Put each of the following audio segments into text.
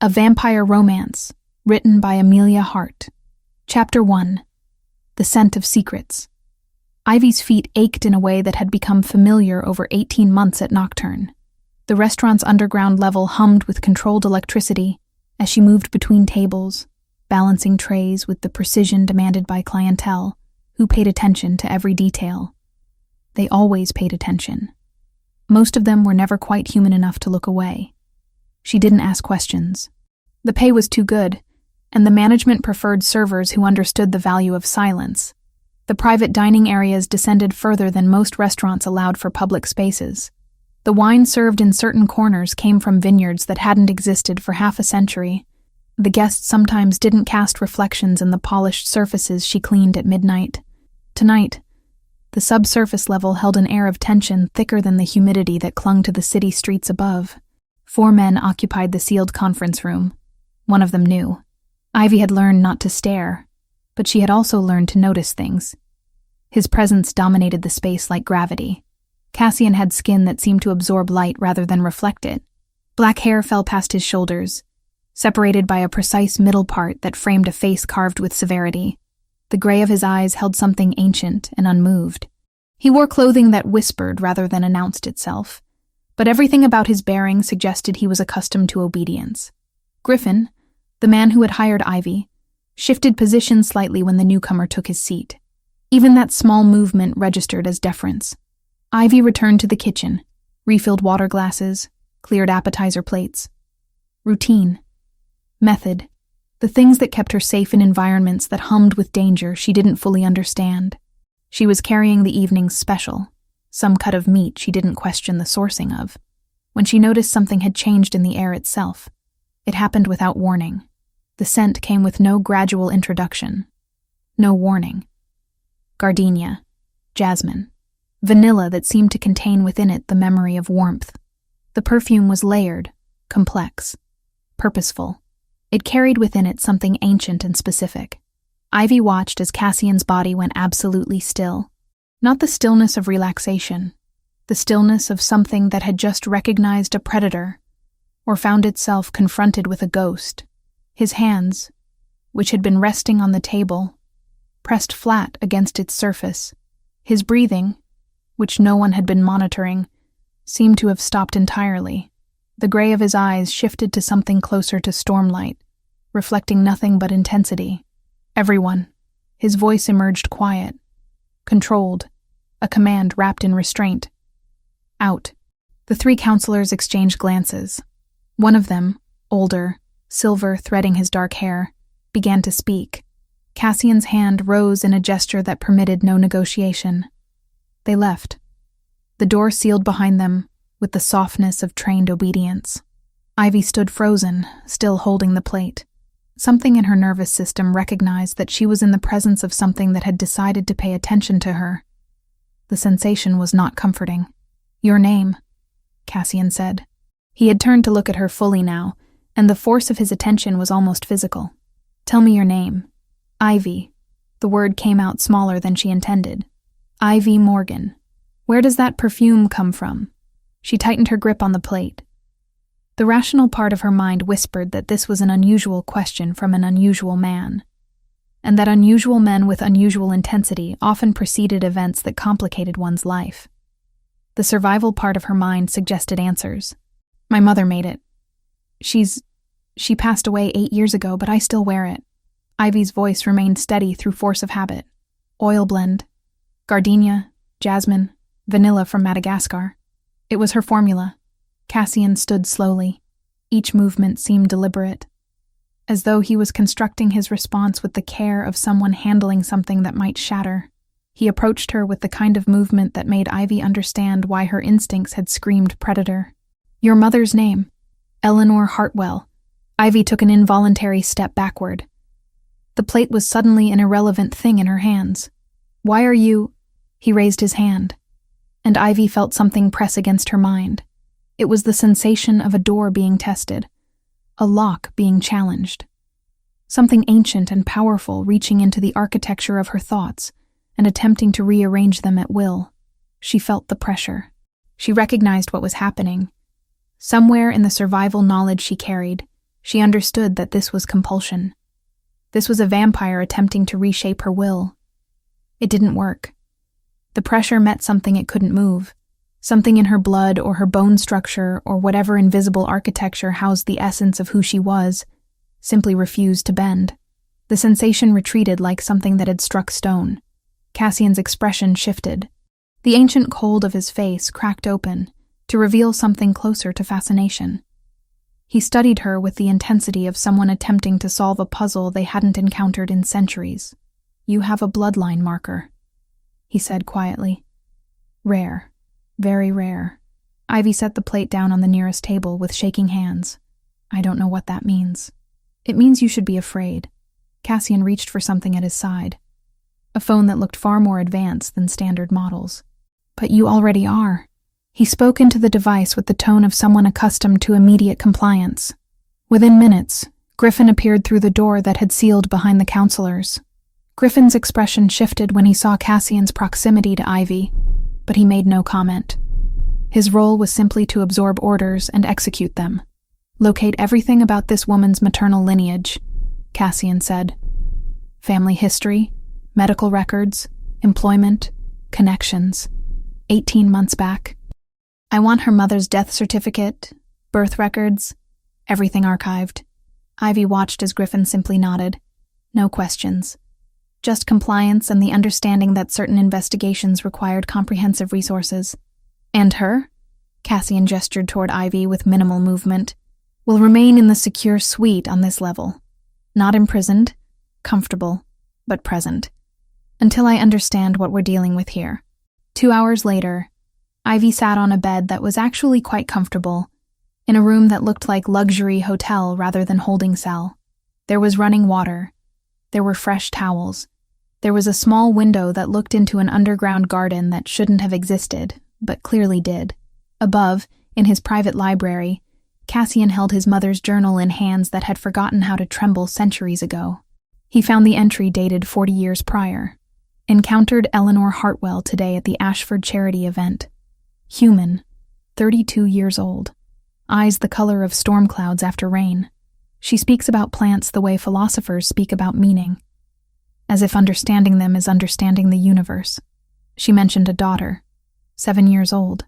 A Vampire Romance, written by Amelia Hart. Chapter 1. The Scent of Secrets. Ivy's feet ached in a way that had become familiar over 18 months at Nocturne. The restaurant's underground level hummed with controlled electricity as she moved between tables, balancing trays with the precision demanded by clientele, who paid attention to every detail. They always paid attention. Most of them were never quite human enough to look away. She didn't ask questions. The pay was too good, and the management preferred servers who understood the value of silence. The private dining areas descended further than most restaurants allowed for public spaces. The wine served in certain corners came from vineyards that hadn't existed for half a century. The guests sometimes didn't cast reflections in the polished surfaces she cleaned at midnight. Tonight, the subsurface level held an air of tension thicker than the humidity that clung to the city streets above. 4 men occupied the sealed conference room. One of them knew. Ivy had learned not to stare, but she had also learned to notice things. His presence dominated the space like gravity. Cassian had skin that seemed to absorb light rather than reflect it. Black hair fell past his shoulders, separated by a precise middle part that framed a face carved with severity. The gray of his eyes held something ancient and unmoved. He wore clothing that whispered rather than announced itself, but everything about his bearing suggested he was accustomed to obedience. Griffin, the man who had hired Ivy, shifted position slightly when the newcomer took his seat. Even that small movement registered as deference. Ivy returned to the kitchen, refilled water glasses, cleared appetizer plates. Routine. Method. The things that kept her safe in environments that hummed with danger she didn't fully understand. She was carrying the evening's special, some cut of meat she didn't question the sourcing of, when she noticed something had changed in the air itself. It happened without warning. The scent came with no gradual introduction. No warning. Gardenia. Jasmine. Vanilla that seemed to contain within it the memory of warmth. The perfume was layered, complex, purposeful. It carried within it something ancient and specific. Ivy watched as Cassian's body went absolutely still. Not the stillness of relaxation, the stillness of something that had just recognized a predator or found itself confronted with a ghost. His hands, which had been resting on the table, pressed flat against its surface. His breathing, which no one had been monitoring, seemed to have stopped entirely. The gray of his eyes shifted to something closer to stormlight, reflecting nothing but intensity. Everyone. His voice emerged quiet, controlled, a command wrapped in restraint. Out. The 3 counselors exchanged glances. One of them, older, silver threading his dark hair, began to speak. Cassian's hand rose in a gesture that permitted no negotiation. They left. The door sealed behind them with the softness of trained obedience. Ivy stood frozen, still holding the plate. Something in her nervous system recognized that she was in the presence of something that had decided to pay attention to her. The sensation was not comforting. "Your name," Cassian said. He had turned to look at her fully now, and the force of his attention was almost physical. "Tell me your name." "Ivy." The word came out smaller than she intended. "Ivy Morgan. Where does that perfume come from?" She tightened her grip on the plate. The rational part of her mind whispered that this was an unusual question from an unusual man, and that unusual men with unusual intensity often preceded events that complicated one's life. The survival part of her mind suggested answers. "My mother made it. She passed away 8 years ago, but I still wear it." Ivy's voice remained steady through force of habit. "Oil blend. Gardenia, jasmine, vanilla from Madagascar. It was her formula." Cassian stood slowly. Each movement seemed deliberate, as though he was constructing his response with the care of someone handling something that might shatter. He approached her with the kind of movement that made Ivy understand why her instincts had screamed predator. "Your mother's name." "Eleanor Hartwell." Ivy took an involuntary step backward. The plate was suddenly an irrelevant thing in her hands. "Why are you—" He raised his hand, and Ivy felt something press against her mind. It was the sensation of a door being tested, a lock being challenged. Something ancient and powerful reaching into the architecture of her thoughts and attempting to rearrange them at will. She felt the pressure. She recognized what was happening. Somewhere in the survival knowledge she carried, She understood that this was compulsion. This was a vampire attempting to reshape her will. It didn't work. The pressure met something it couldn't move. Something in her blood or her bone structure or whatever invisible architecture housed the essence of who she was simply refused to bend. The sensation retreated like something that had struck stone. Cassian's expression shifted. The ancient cold of his face cracked open to reveal something closer to fascination. He studied her with the intensity of someone attempting to solve a puzzle they hadn't encountered in centuries. "You have a bloodline marker," he said quietly. "Rare. Very rare." Ivy set the plate down on the nearest table with shaking hands. "I don't know what that means." "It means you should be afraid." Cassian reached for something at his side. A phone that looked far more advanced than standard models. "But you already are." He spoke into the device with the tone of someone accustomed to immediate compliance. Within minutes, Griffin appeared through the door that had sealed behind the counselors. Griffin's expression shifted when he saw Cassian's proximity to Ivy, but he made no comment. His role was simply to absorb orders and execute them. "Locate everything about this woman's maternal lineage," Cassian said. "Family history, medical records, employment, connections. 18 months back. I want her mother's death certificate, birth records, everything archived." Ivy watched as Griffin simply nodded. No questions. Just compliance and the understanding that certain investigations required comprehensive resources. "And her?" Cassian gestured toward Ivy with minimal movement. "Will remain in the secure suite on this level. Not imprisoned, comfortable, but present. Until I understand what we're dealing with here." 2 hours later, Ivy sat on a bed that was actually quite comfortable, in a room that looked like luxury hotel rather than holding cell. There was running water. There were fresh towels. There was a small window that looked into an underground garden that shouldn't have existed, but clearly did. Above, in his private library, Cassian held his mother's journal in hands that had forgotten how to tremble centuries ago. He found the entry dated 40 years prior. Encountered Eleanor Hartwell today at the Ashford charity event. Human, 32 years old. Eyes the color of storm clouds after rain. She speaks about plants the way philosophers speak about meaning, as if understanding them is understanding the universe. She mentioned a daughter, 7 years old.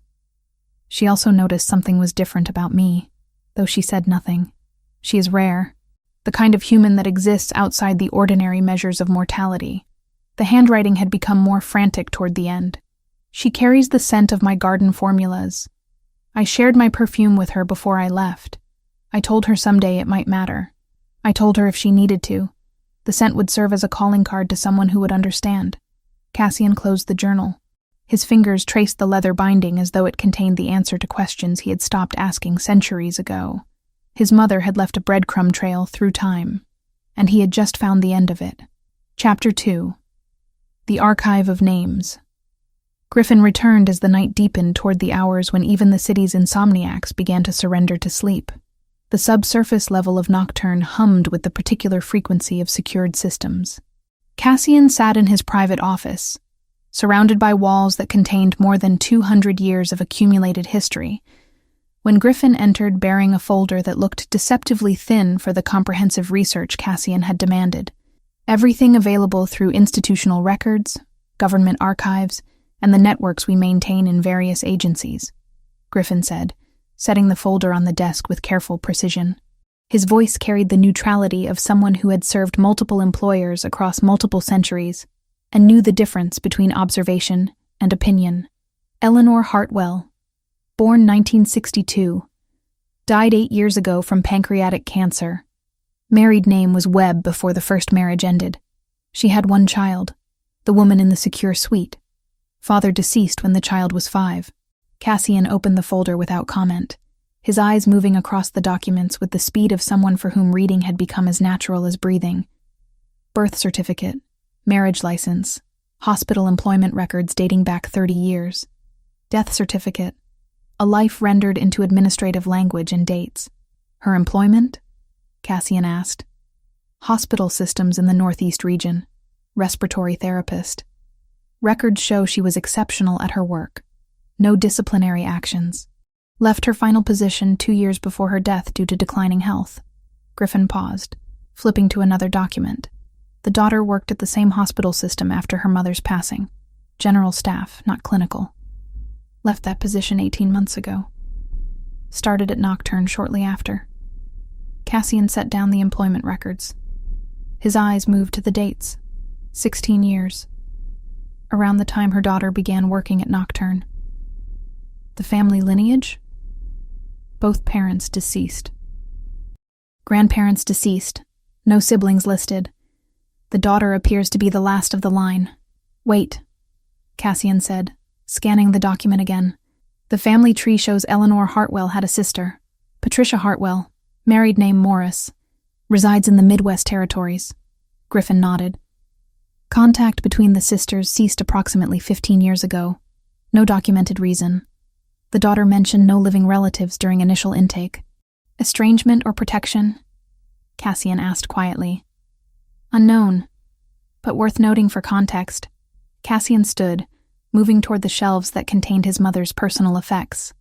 She also noticed something was different about me, though she said nothing. She is rare, the kind of human that exists outside the ordinary measures of mortality. The handwriting had become more frantic toward the end. "She carries the scent of my garden formulas. I shared my perfume with her before I left. I told her someday it might matter. I told her if she needed to, the scent would serve as a calling card to someone who would understand." Cassian closed the journal. His fingers traced the leather binding as though it contained the answer to questions he had stopped asking centuries ago. His mother had left a breadcrumb trail through time, and he had just found the end of it. Chapter 2. The Archive of Names. Griffin returned as the night deepened toward the hours when even the city's insomniacs began to surrender to sleep. The subsurface level of Nocturne hummed with the particular frequency of secured systems. Cassian sat in his private office, surrounded by walls that contained more than 200 years of accumulated history, when Griffin entered bearing a folder that looked deceptively thin for the comprehensive research Cassian had demanded. Everything available through institutional records, government archives, and the networks we maintain in various agencies, Griffin said, setting the folder on the desk with careful precision. His voice carried the neutrality of someone who had served multiple employers across multiple centuries and knew the difference between observation and opinion. Eleanor Hartwell, born 1962, died 8 years ago from pancreatic cancer. Married name was Webb before the first marriage ended. She had 1 child, the woman in the secure suite. Father deceased when the child was 5. Cassian opened the folder without comment, his eyes moving across the documents with the speed of someone for whom reading had become as natural as breathing. Birth certificate, marriage license, hospital employment records dating back 30 years, death certificate, a life rendered into administrative language and dates. Her employment? Cassian asked. Hospital systems in the Northeast region, respiratory therapist. Records show she was exceptional at her work. No disciplinary actions. Left her final position 2 years before her death due to declining health. Griffin paused, flipping to another document. The daughter worked at the same hospital system after her mother's passing. General staff, not clinical. Left that position 18 months ago. Started at Nocturne shortly after. Cassian set down the employment records. His eyes moved to the dates. 16 years. Around the time her daughter began working at Nocturne. The family lineage? Both parents deceased. Grandparents deceased. No siblings listed. The daughter appears to be the last of the line. Wait, Cassian said, scanning the document again. The family tree shows Eleanor Hartwell had a sister, Patricia Hartwell, married name Morris, resides in the Midwest Territories. Griffin nodded. Contact between the sisters ceased approximately 15 years ago. No documented reason. The daughter mentioned no living relatives during initial intake. Estrangement or protection? Cassian asked quietly. Unknown, but worth noting for context. Cassian stood, moving toward the shelves that contained his mother's personal effects.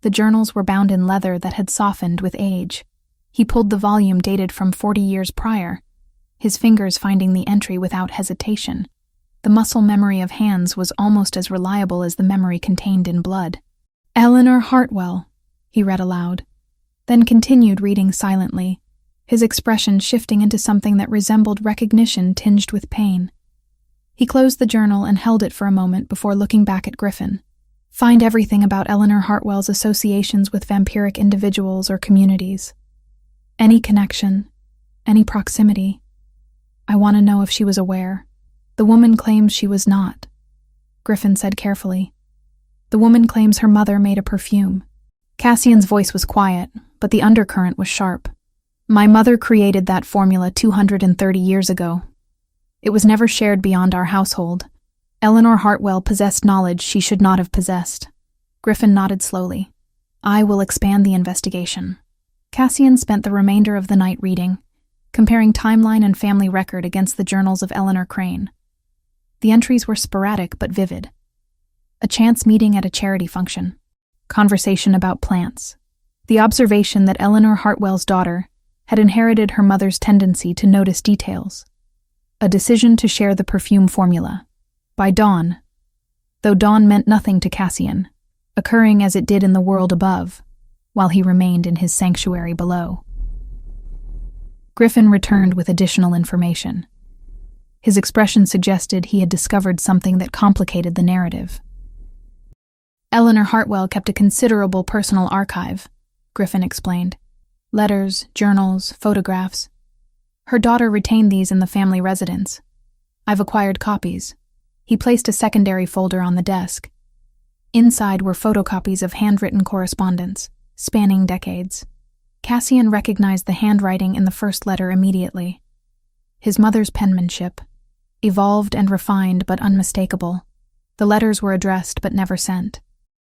The journals were bound in leather that had softened with age. He pulled the volume dated from 40 years prior, his fingers finding the entry without hesitation. The muscle memory of hands was almost as reliable as the memory contained in blood. Eleanor Hartwell, he read aloud, then continued reading silently, his expression shifting into something that resembled recognition tinged with pain. He closed the journal and held it for a moment before looking back at Griffin. Find everything about Eleanor Hartwell's associations with vampiric individuals or communities. Any connection, any proximity. I want to know if she was aware. The woman claims she was not. Griffin said carefully. The woman claims her mother made a perfume. Cassian's voice was quiet, but the undercurrent was sharp. My mother created that formula 230 years ago. It was never shared beyond our household. Eleanor Hartwell possessed knowledge she should not have possessed. Griffin nodded slowly. I will expand the investigation. Cassian spent the remainder of the night reading, comparing timeline and family record against the journals of Eleanor Crane. The entries were sporadic but vivid. A chance meeting at a charity function. Conversation about plants. The observation that Eleanor Hartwell's daughter had inherited her mother's tendency to notice details. A decision to share the perfume formula. By dawn, though dawn meant nothing to Cassian, occurring as it did in the world above, while he remained in his sanctuary below. Griffin returned with additional information. His expression suggested he had discovered something that complicated the narrative. Eleanor Hartwell kept a considerable personal archive, Griffin explained. Letters, journals, photographs. Her daughter retained these in the family residence. I've acquired copies. He placed a secondary folder on the desk. Inside were photocopies of handwritten correspondence, spanning decades. Cassian recognized the handwriting in the first letter immediately. His mother's penmanship, evolved and refined but unmistakable. The letters were addressed but never sent.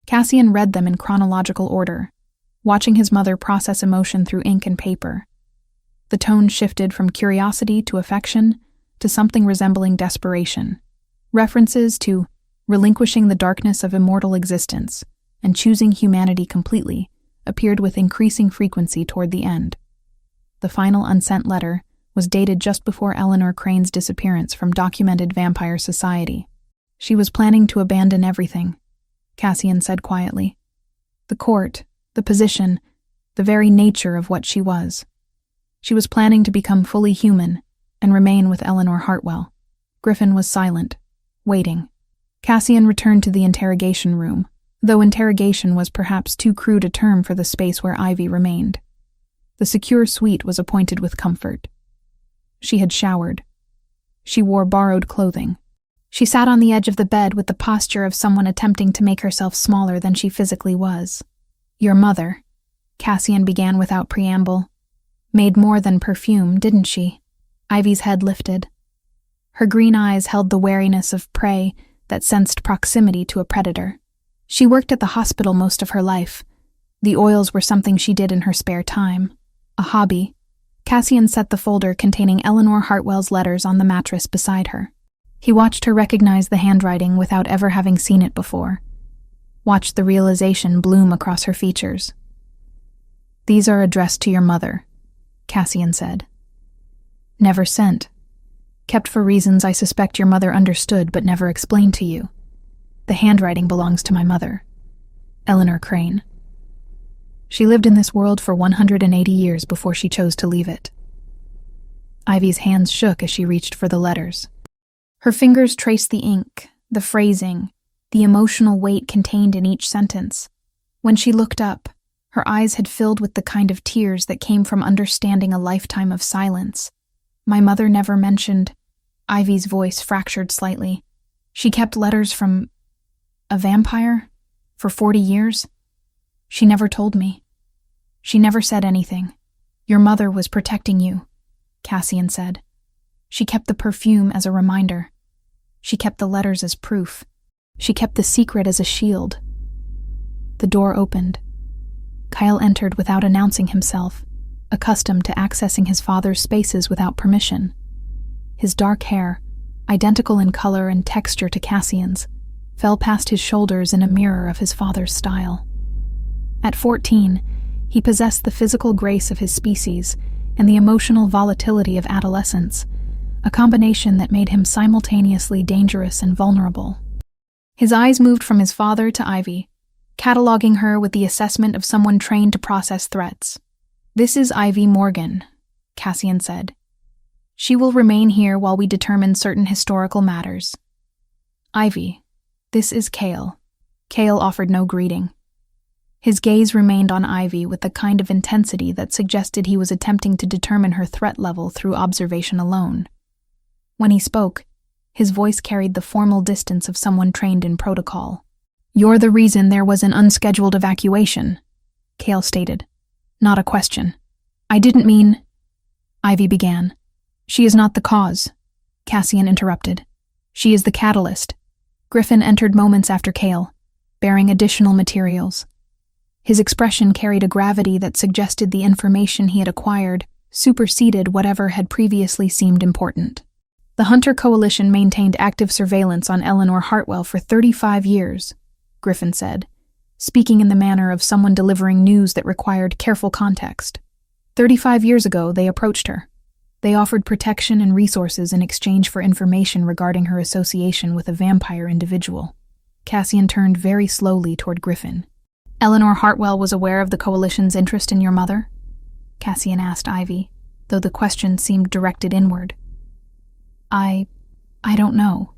Cassian read them in chronological order, watching his mother process emotion through ink and paper. The tone shifted from curiosity to affection to something resembling desperation. References to relinquishing the darkness of immortal existence and choosing humanity completely appeared with increasing frequency toward the end. The final unsent letter was dated just before Eleanor Crane's disappearance from documented vampire society. She was planning to abandon everything, Cassian said quietly. The court, the position, the very nature of what she was. She was planning to become fully human and remain with Eleanor Hartwell. Griffin was silent, waiting. Cassian returned to the interrogation room, though interrogation was perhaps too crude a term for the space where Ivy remained. The secure suite was appointed with comfort. She had showered. She wore borrowed clothing. She sat on the edge of the bed with the posture of someone attempting to make herself smaller than she physically was. Your mother, Cassian began without preamble, made more than perfume, didn't she? Ivy's head lifted. Her green eyes held the wariness of prey that sensed proximity to a predator. She worked at the hospital most of her life. The oils were something she did in her spare time. A hobby. Cassian set the folder containing Eleanor Hartwell's letters on the mattress beside her. He watched her recognize the handwriting without ever having seen it before. Watched the realization bloom across her features. These are addressed to your mother. Cassian said. Never sent. Kept for reasons I suspect your mother understood but never explained to you. The handwriting belongs to my mother, Eleanor Crane. She lived in this world for 180 years before she chose to leave it. Ivy's hands shook as she reached for the letters. Her fingers traced the ink, the phrasing, the emotional weight contained in each sentence. When she looked up, her eyes had filled with the kind of tears that came from understanding a lifetime of silence. My mother never mentioned. Ivy's voice fractured slightly. She kept letters from a vampire for 40 years. She never told me. She never said anything. Your mother was protecting you, Cassian said. She kept the perfume as a reminder. She kept the letters as proof. She kept the secret as a shield. The door opened. Kyle entered without announcing himself, accustomed to accessing his father's spaces without permission. His dark hair, identical in color and texture to Cassian's, fell past his shoulders in a mirror of his father's style. At 14, he possessed the physical grace of his species and the emotional volatility of adolescence, a combination that made him simultaneously dangerous and vulnerable. His eyes moved from his father to Ivy, cataloging her with the assessment of someone trained to process threats. This is Ivy Morgan, Cassian said. She will remain here while we determine certain historical matters. Ivy, this is Cale. Cale offered no greeting. His gaze remained on Ivy with the kind of intensity that suggested he was attempting to determine her threat level through observation alone. When he spoke, his voice carried the formal distance of someone trained in protocol. You're the reason there was an unscheduled evacuation, Cale stated. Not a question. I didn't mean... Ivy began. She is not the cause, Cassian interrupted. She is the catalyst. Griffin entered moments after Cale, bearing additional materials. His expression carried a gravity that suggested the information he had acquired superseded whatever had previously seemed important. The Hunter Coalition maintained active surveillance on Eleanor Hartwell for 35 years, Griffin said, speaking in the manner of someone delivering news that required careful context. 35 years ago, they approached her. They offered protection and resources in exchange for information regarding her association with a vampire individual. Cassian turned very slowly toward Griffin. Eleanor Hartwell was aware of the Coalition's interest in your mother? Cassian asked Ivy, though the question seemed directed inward. I don't know.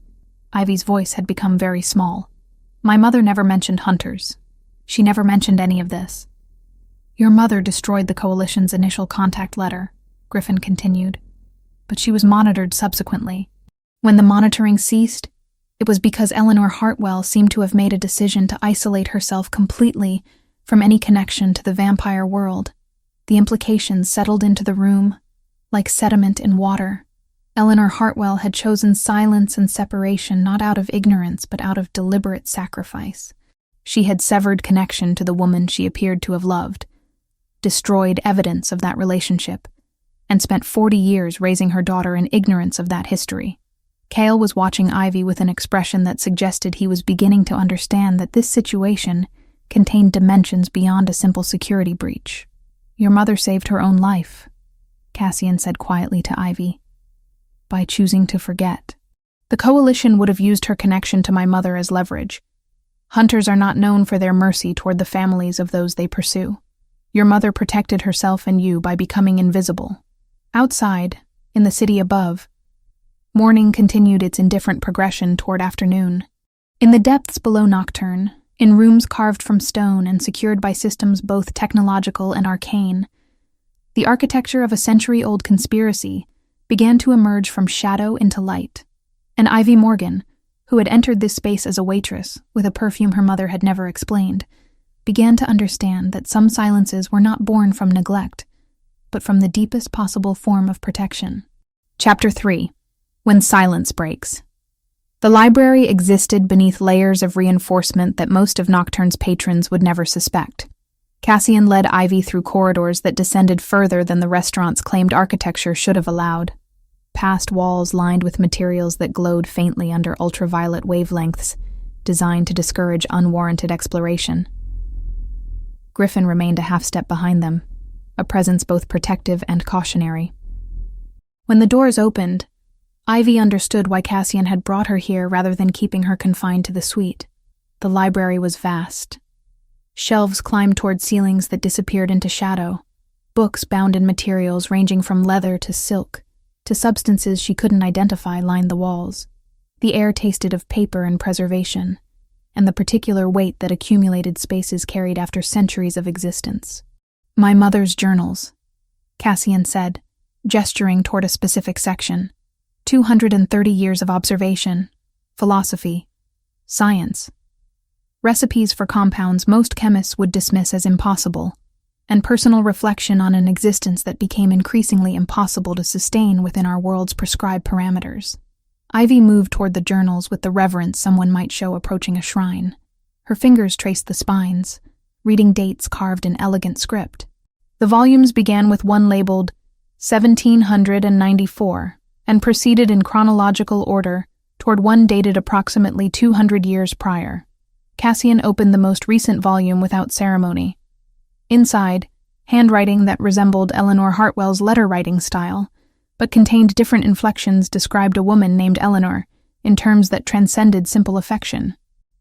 Ivy's voice had become very small. My mother never mentioned hunters. She never mentioned any of this. Your mother destroyed the Coalition's initial contact letter, Griffin continued, but she was monitored subsequently. When the monitoring ceased, it was because Eleanor Hartwell seemed to have made a decision to isolate herself completely from any connection to the vampire world. The implications settled into the room, like sediment in water. Eleanor Hartwell had chosen silence and separation not out of ignorance but out of deliberate sacrifice. She had severed connection to the woman she appeared to have loved, destroyed evidence of that relationship, and spent 40 years raising her daughter in ignorance of that history. Cale was watching Ivy with an expression that suggested he was beginning to understand that this situation contained dimensions beyond a simple security breach. Your mother saved her own life, Cassian said quietly to Ivy, by choosing to forget. The Coalition would have used her connection to my mother as leverage. Hunters are not known for their mercy toward the families of those they pursue. Your mother protected herself and you by becoming invisible. Outside, in the city above, morning continued its indifferent progression toward afternoon. In the depths below Nocturne, in rooms carved from stone and secured by systems both technological and arcane, the architecture of a century-old conspiracy began to emerge from shadow into light. And Ivy Morgan, who had entered this space as a waitress with a perfume her mother had never explained, began to understand that some silences were not born from neglect, but from the deepest possible form of protection. Chapter 3. When Silence Breaks. The library existed beneath layers of reinforcement that most of Nocturne's patrons would never suspect. Cassian led Ivy through corridors that descended further than the restaurant's claimed architecture should have allowed, past walls lined with materials that glowed faintly under ultraviolet wavelengths, designed to discourage unwarranted exploration. Griffin remained a half step behind them, a presence both protective and cautionary. When the doors opened, Ivy understood why Cassian had brought her here rather than keeping her confined to the suite. The library was vast. Shelves climbed toward ceilings that disappeared into shadow. Books bound in materials ranging from leather to silk, to substances she couldn't identify lined the walls. The air tasted of paper and preservation, and the particular weight that accumulated spaces carried after centuries of existence. "My mother's journals," Cassian said, gesturing toward a specific section. 230 years of observation, philosophy, science. Recipes for compounds most chemists would dismiss as impossible, and personal reflection on an existence that became increasingly impossible to sustain within our world's prescribed parameters. Ivy moved toward the journals with the reverence someone might show approaching a shrine. Her fingers traced the spines, reading dates carved in elegant script. The volumes began with one labeled 1794 and proceeded in chronological order toward one dated approximately 200 years prior. Cassian opened the most recent volume without ceremony. Inside, handwriting that resembled Eleanor Hartwell's letter-writing style, but contained different inflections described a woman named Eleanor in terms that transcended simple affection.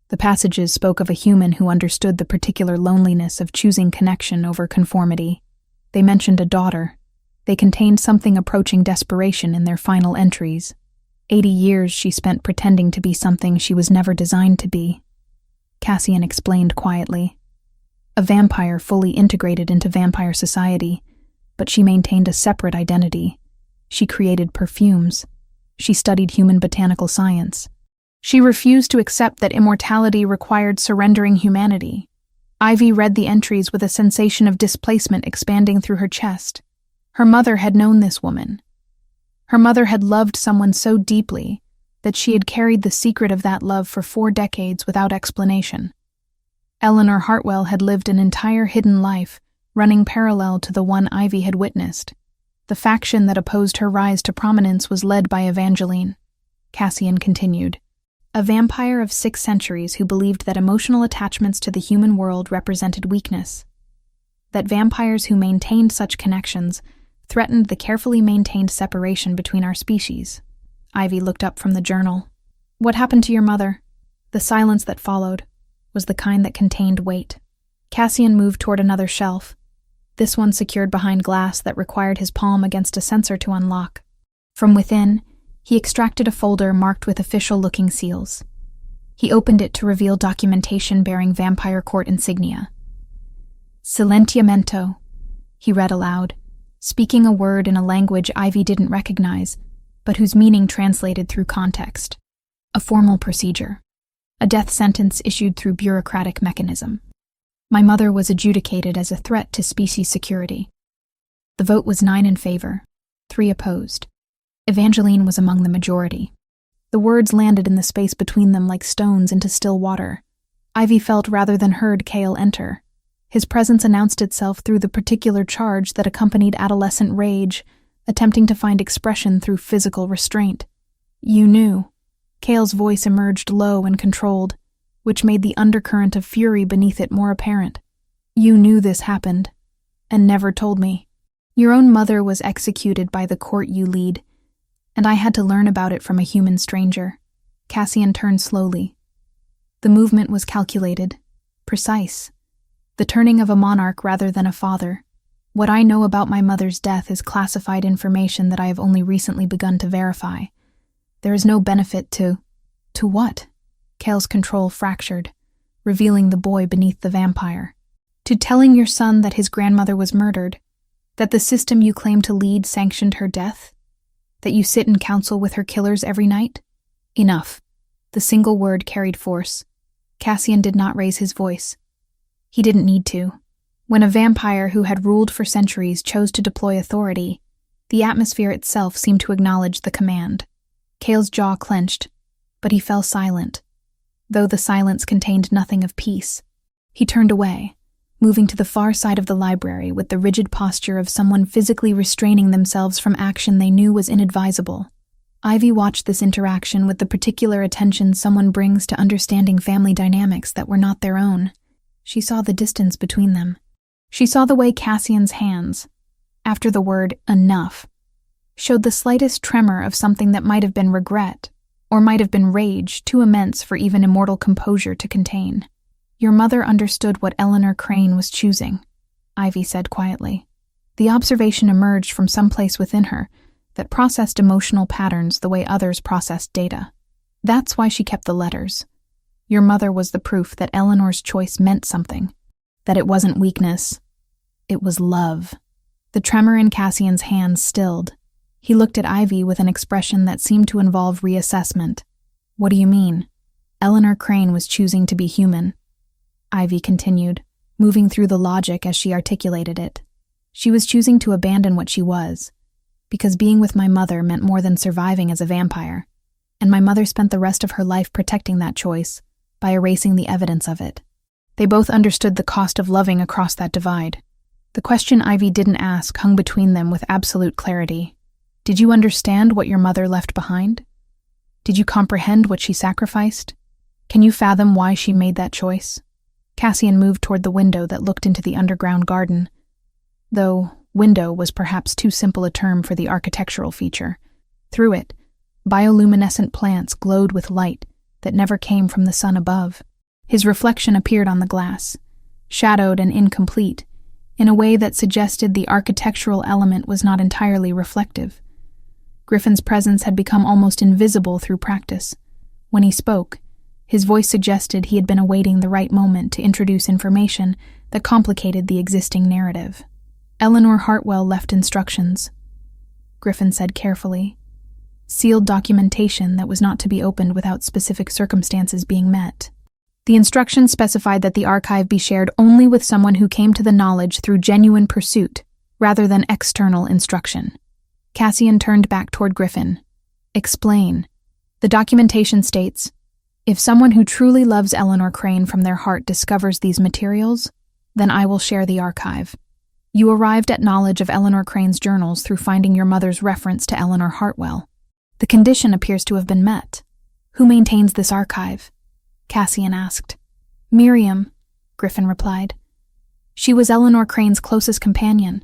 The passages spoke of a human who understood the particular loneliness of choosing connection over conformity. They mentioned a daughter. They contained something approaching desperation in their final entries. 80 years she spent pretending to be something she was never designed to be. Cassian explained quietly. A vampire fully integrated into vampire society, but she maintained a separate identity. She created perfumes. She studied human botanical science. She refused to accept that immortality required surrendering humanity. Ivy read the entries with a sensation of displacement expanding through her chest. Her mother had known this woman. Her mother had loved someone so deeply that she had carried the secret of that love for 4 decades without explanation. Eleanor Hartwell had lived an entire hidden life, running parallel to the one Ivy had witnessed. The faction that opposed her rise to prominence was led by Evangeline. Cassian continued. A vampire of 6 centuries who believed that emotional attachments to the human world represented weakness. That vampires who maintained such connections threatened the carefully maintained separation between our species. Ivy looked up from the journal. "What happened to your mother?" The silence that followed was the kind that contained weight. Cassian moved toward another shelf, this one secured behind glass that required his palm against a sensor to unlock. From within, he extracted a folder marked with official-looking seals. He opened it to reveal documentation bearing vampire court insignia. "Silentiamento," he read aloud, speaking a word in a language Ivy didn't recognize, but whose meaning translated through context. A formal procedure. A death sentence issued through bureaucratic mechanism. My mother was adjudicated as a threat to species security. The vote was 9 in favor, 3 opposed. Evangeline was among the majority. The words landed in the space between them like stones into still water. Ivy felt rather than heard Cale enter. His presence announced itself through the particular charge that accompanied adolescent rage, attempting to find expression through physical restraint. "You knew." Cale's voice emerged low and controlled, which made the undercurrent of fury beneath it more apparent. "You knew this happened, and never told me. Your own mother was executed by the court you lead, and I had to learn about it from a human stranger." Cassian turned slowly. The movement was calculated, precise. The turning of a monarch rather than a father. What I know about my mother's death is classified information that I have only recently begun to verify. There is no benefit to... To what? Cale's control fractured, revealing the boy beneath the vampire. To telling your son that his grandmother was murdered, that the system you claim to lead sanctioned her death, that you sit in council with her killers every night? Enough. The single word carried force. Cassian did not raise his voice. He didn't need to. When a vampire who had ruled for centuries chose to deploy authority, the atmosphere itself seemed to acknowledge the command. Cale's jaw clenched, but he fell silent, though the silence contained nothing of peace. He turned away, moving to the far side of the library with the rigid posture of someone physically restraining themselves from action they knew was inadvisable. Ivy watched this interaction with the particular attention someone brings to understanding family dynamics that were not their own. She saw the distance between them. She saw the way Cassian's hands, after the word enough, showed the slightest tremor of something that might have been regret, or might have been rage too immense for even immortal composure to contain. Your mother understood what Eleanor Crane was choosing, Ivy said quietly. The observation emerged from someplace within her that processed emotional patterns the way others processed data. That's why she kept the letters. Your mother was the proof that Eleanor's choice meant something, that it wasn't weakness, it was love. The tremor in Cassian's hands stilled. He looked at Ivy with an expression that seemed to involve reassessment. What do you mean? Eleanor Crane was choosing to be human, Ivy continued, moving through the logic as she articulated it. She was choosing to abandon what she was, because being with my mother meant more than surviving as a vampire, and my mother spent the rest of her life protecting that choice by erasing the evidence of it. They both understood the cost of loving across that divide. The question Ivy didn't ask hung between them with absolute clarity. Did you understand what your mother left behind? Did you comprehend what she sacrificed? Can you fathom why she made that choice? Cassian moved toward the window that looked into the underground garden, though window was perhaps too simple a term for the architectural feature. Through it, bioluminescent plants glowed with light that never came from the sun above. His reflection appeared on the glass, shadowed and incomplete, in a way that suggested the architectural element was not entirely reflective. Griffin's presence had become almost invisible through practice. When he spoke, his voice suggested he had been awaiting the right moment to introduce information that complicated the existing narrative. Eleanor Hartwell left instructions, Griffin said carefully. Sealed documentation that was not to be opened without specific circumstances being met. The instructions specified that the archive be shared only with someone who came to the knowledge through genuine pursuit, rather than external instruction. Cassian turned back toward Griffin. Explain. The documentation states, if someone who truly loves Eleanor Crane from their heart discovers these materials, then I will share the archive. You arrived at knowledge of Eleanor Crane's journals through finding your mother's reference to Eleanor Hartwell. The condition appears to have been met. Who maintains this archive? Cassian asked. Miriam, Griffin replied. She was Eleanor Crane's closest companion,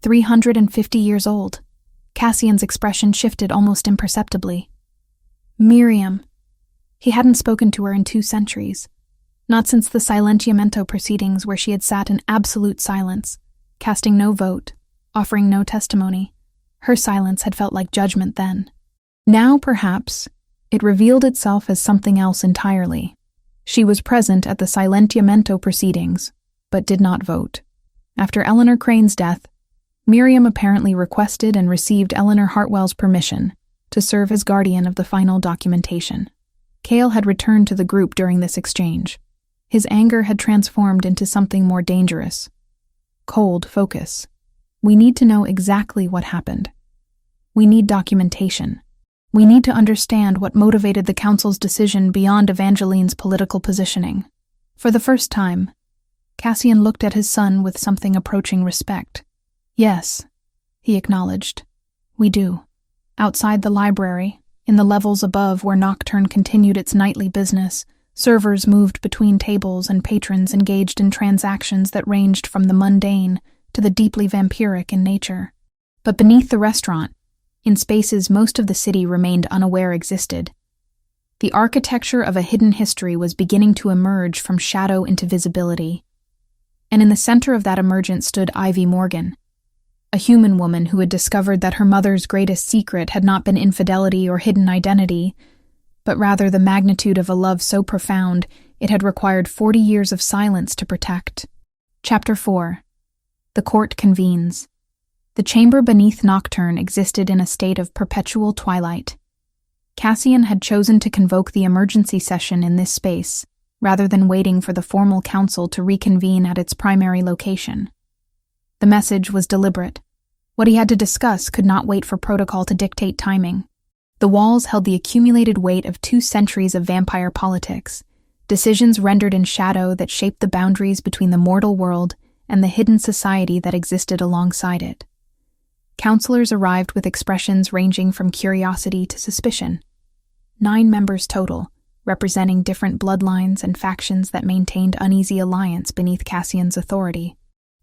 350 years old. Cassian's expression shifted almost imperceptibly. Miriam. He hadn't spoken to her in 2 centuries. Not since the Silentiamento proceedings where she had sat in absolute silence, casting no vote, offering no testimony. Her silence had felt like judgment then. Now, perhaps, it revealed itself as something else entirely. She was present at the Silentiamento proceedings, but did not vote. After Eleanor Crane's death, Miriam apparently requested and received Eleanor Hartwell's permission to serve as guardian of the final documentation. Cale had returned to the group during this exchange. His anger had transformed into something more dangerous. Cold focus. We need to know exactly what happened. We need documentation. We need to understand what motivated the Council's decision beyond Evangeline's political positioning. For the first time, Cassian looked at his son with something approaching respect. Yes, he acknowledged. We do. Outside the library, in the levels above where Nocturne continued its nightly business, servers moved between tables and patrons engaged in transactions that ranged from the mundane to the deeply vampiric in nature. But beneath the restaurant, in spaces most of the city remained unaware existed, the architecture of a hidden history was beginning to emerge from shadow into visibility. And in the center of that emergence stood Ivy Morgan, a human woman who had discovered that her mother's greatest secret had not been infidelity or hidden identity, but rather the magnitude of a love so profound it had required 40 years of silence to protect. Chapter 4. The Court Convenes. The chamber beneath Nocturne existed in a state of perpetual twilight. Cassian had chosen to convoke the emergency session in this space, rather than waiting for the formal council to reconvene at its primary location. The message was deliberate. What he had to discuss could not wait for protocol to dictate timing. The walls held the accumulated weight of 2 centuries of vampire politics, decisions rendered in shadow that shaped the boundaries between the mortal world and the hidden society that existed alongside it. Counselors arrived with expressions ranging from curiosity to suspicion. 9 members total, representing different bloodlines and factions that maintained uneasy alliance beneath Cassian's authority.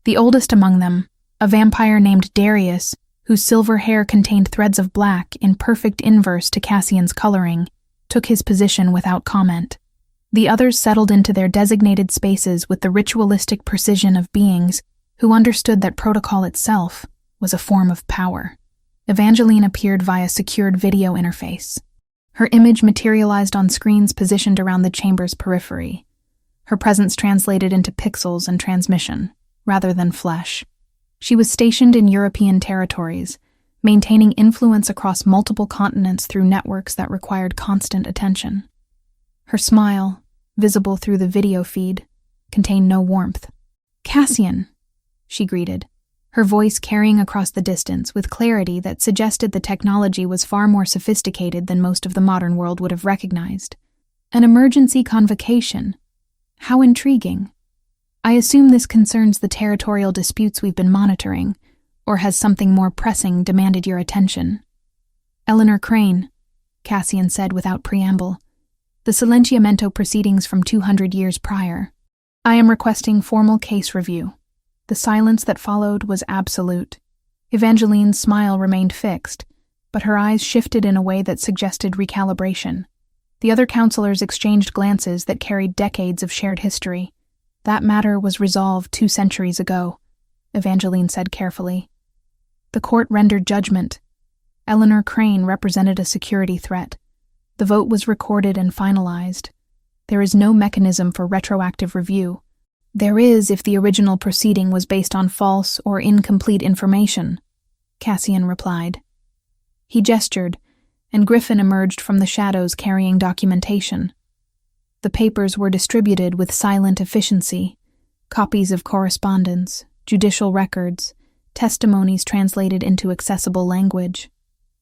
The oldest among them, a vampire named Darius, whose silver hair contained threads of black in perfect inverse to Cassian's coloring, took his position without comment. The others settled into their designated spaces with the ritualistic precision of beings who understood that protocol itself was a form of power. Evangeline appeared via secured video interface. Her image materialized on screens positioned around the chamber's periphery. Her presence translated into pixels and transmission, rather than flesh. She was stationed in European territories, maintaining influence across multiple continents through networks that required constant attention. Her smile, visible through the video feed, contained no warmth. "Cassian," she greeted, her voice carrying across the distance with clarity that suggested the technology was far more sophisticated than most of the modern world would have recognized. "An emergency convocation. How intriguing. I assume this concerns the territorial disputes we've been monitoring, or has something more pressing demanded your attention?" "Eleanor Crane," Cassian said without preamble. "The Silenciamento proceedings from 200 years prior. I am requesting formal case review." The silence that followed was absolute. Evangeline's smile remained fixed, but her eyes shifted in a way that suggested recalibration. The other counselors exchanged glances that carried decades of shared history. "That matter was resolved 2 centuries ago," Evangeline said carefully. "The court rendered judgment. Eleanor Crane represented a security threat. The vote was recorded and finalized. There is no mechanism for retroactive review. There is if the original proceeding was based on false or incomplete information," Cassian replied. He gestured, and Griffin emerged from the shadows carrying documentation. The papers were distributed with silent efficiency: copies of correspondence, judicial records, testimonies translated into accessible language.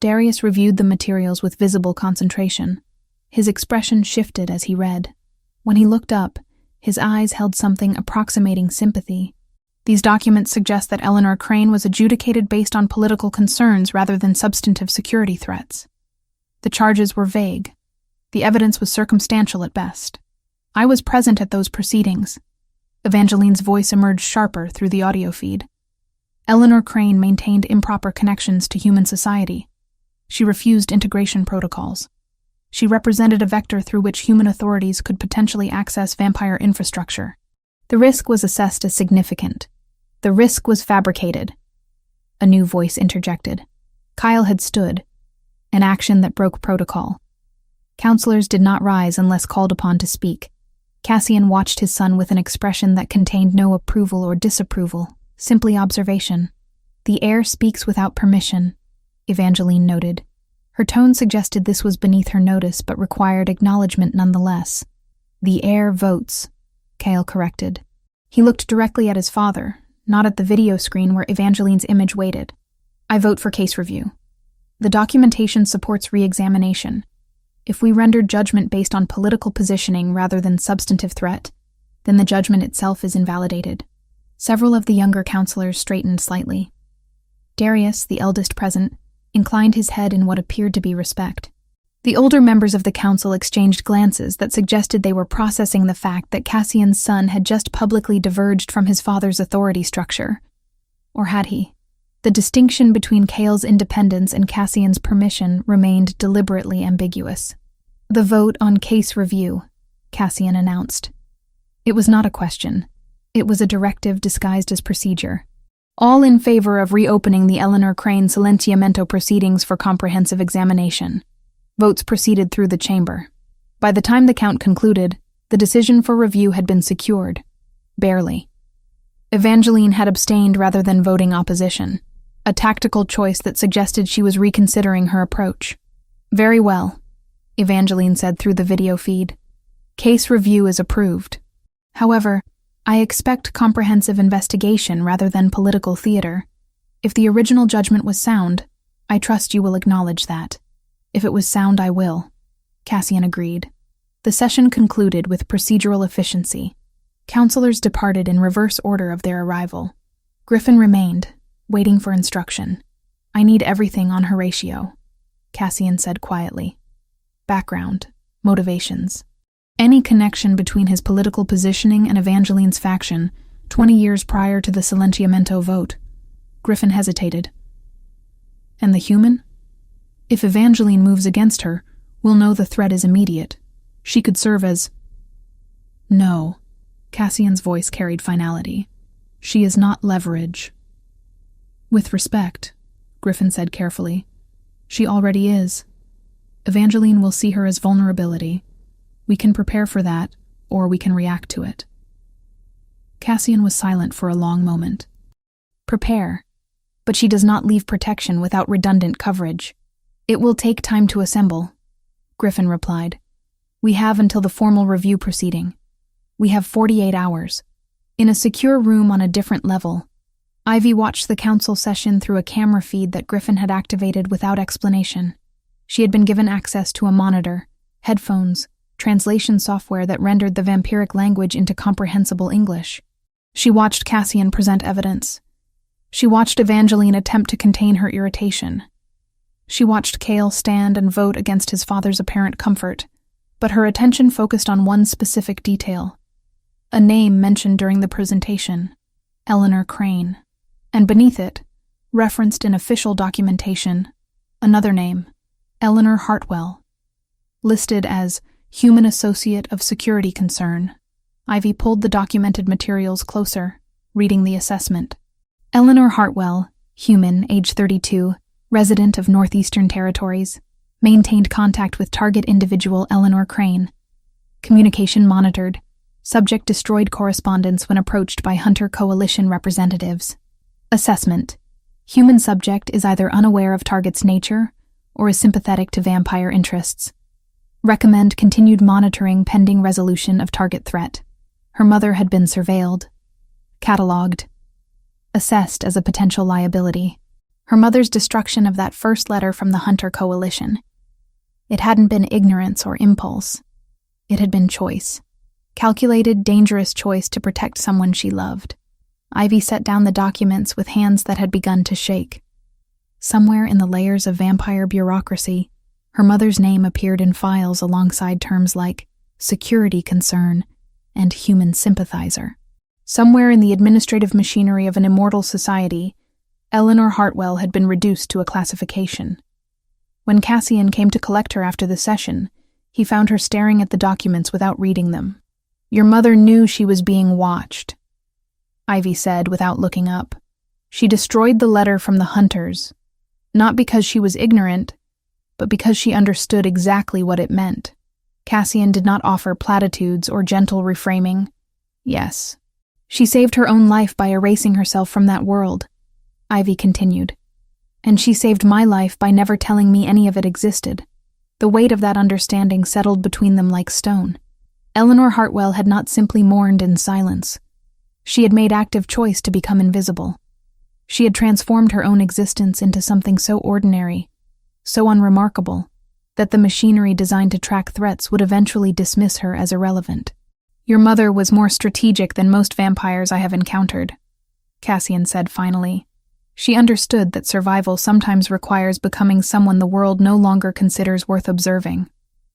Darius reviewed the materials with visible concentration. His expression shifted as he read. When he looked up, his eyes held something approximating sympathy. "These documents suggest that Eleanor Crane was adjudicated based on political concerns rather than substantive security threats. The charges were vague. The evidence was circumstantial at best. I was present at those proceedings." Evangeline's voice emerged sharper through the audio feed. "Eleanor Crane maintained improper connections to human society. She refused integration protocols. She represented a vector through which human authorities could potentially access vampire infrastructure. The risk was assessed as significant. The risk was fabricated." A new voice interjected. Kyle had stood, an action that broke protocol. Counselors did not rise unless called upon to speak. Cassian watched his son with an expression that contained no approval or disapproval, simply observation. "The heir speaks without permission," Evangeline noted. Her tone suggested this was beneath her notice but required acknowledgement nonetheless. "The heir votes," Kale corrected. He looked directly at his father, not at the video screen where Evangeline's image waited. "I vote for case review. The documentation supports re-examination. If we render judgment based on political positioning rather than substantive threat, then the judgment itself is invalidated." Several of the younger counselors straightened slightly. Darius, the eldest present, inclined his head in what appeared to be respect. The older members of the council exchanged glances that suggested they were processing the fact that Cassian's son had just publicly diverged from his father's authority structure. Or had he? The distinction between Kale's independence and Cassian's permission remained deliberately ambiguous. "The vote on case review," Cassian announced. It was not a question. It was a directive disguised as procedure. "All in favor of reopening the Eleanor Crane Silenciamento proceedings for comprehensive examination." Votes proceeded through the chamber. By the time the count concluded, the decision for review had been secured. Barely. Evangeline had abstained rather than voting opposition, a tactical choice that suggested she was reconsidering her approach. "Very well," Evangeline said through the video feed. "Case review is approved. However, I expect comprehensive investigation rather than political theater. If the original judgment was sound, I trust you will acknowledge that." "If it was sound, I will," Cassian agreed. The session concluded with procedural efficiency. Counselors departed in reverse order of their arrival. Griffin remained, waiting for instruction. "I need everything on Horatio," Cassian said quietly. "Background, motivations. Any connection between his political positioning and Evangeline's faction, 20 years prior to the silenciamento vote. Griffin hesitated. And the human? If Evangeline moves against her, we'll know the threat is immediate. She could serve as... No. Cassian's voice carried finality. She is not leverage. With respect, Griffin said carefully, she already is. Evangeline will see her as vulnerability. We can prepare for that, or we can react to it. Cassian was silent for a long moment. Prepare, but she does not leave protection without redundant coverage. It will take time to assemble, Griffin replied. We have until the formal review proceeding. We have 48 hours. In a secure room on a different level, Ivy watched the council session through a camera feed that Griffin had activated without explanation. She had been given access to a monitor, headphones, translation software that rendered the vampiric language into comprehensible English. She watched Cassian present evidence. She watched Evangeline attempt to contain her irritation. She watched Cale stand and vote against his father's apparent comfort, but her attention focused on one specific detail. A name mentioned during the presentation, Eleanor Crane, and beneath it, referenced in official documentation, another name, Eleanor Hartwell, listed as Human Associate of Security Concern. Ivy pulled the documented materials closer, reading the assessment. Eleanor Hartwell, human, age 32, resident of Northeastern Territories, maintained contact with target individual Eleanor Crane. Communication monitored. Subject destroyed correspondence when approached by Hunter Coalition representatives. Assessment. Human subject is either unaware of target's nature or is sympathetic to vampire interests. Recommend continued monitoring pending resolution of target threat. Her mother had been surveilled. Catalogued. Assessed as a potential liability. Her mother's destruction of that first letter from the Hunter Coalition. It hadn't been ignorance or impulse. It had been choice. Calculated, dangerous choice to protect someone she loved. Ivy set down the documents with hands that had begun to shake. Somewhere in the layers of vampire bureaucracy, her mother's name appeared in files alongside terms like security concern and human sympathizer. Somewhere in the administrative machinery of an immortal society, Eleanor Hartwell had been reduced to a classification. When Cassian came to collect her after the session, he found her staring at the documents without reading them. Your mother knew she was being watched, Ivy said without looking up. She destroyed the letter from the Hunters, not because she was ignorant, but because she understood exactly what it meant. Cassian did not offer platitudes or gentle reframing. Yes. She saved her own life by erasing herself from that world, Ivy continued. And she saved my life by never telling me any of it existed. The weight of that understanding settled between them like stone. Eleanor Hartwell had not simply mourned in silence. She had made active choice to become invisible. She had transformed her own existence into something so ordinary, so unremarkable, that the machinery designed to track threats would eventually dismiss her as irrelevant. Your mother was more strategic than most vampires I have encountered, Cassian said finally. She understood that survival sometimes requires becoming someone the world no longer considers worth observing.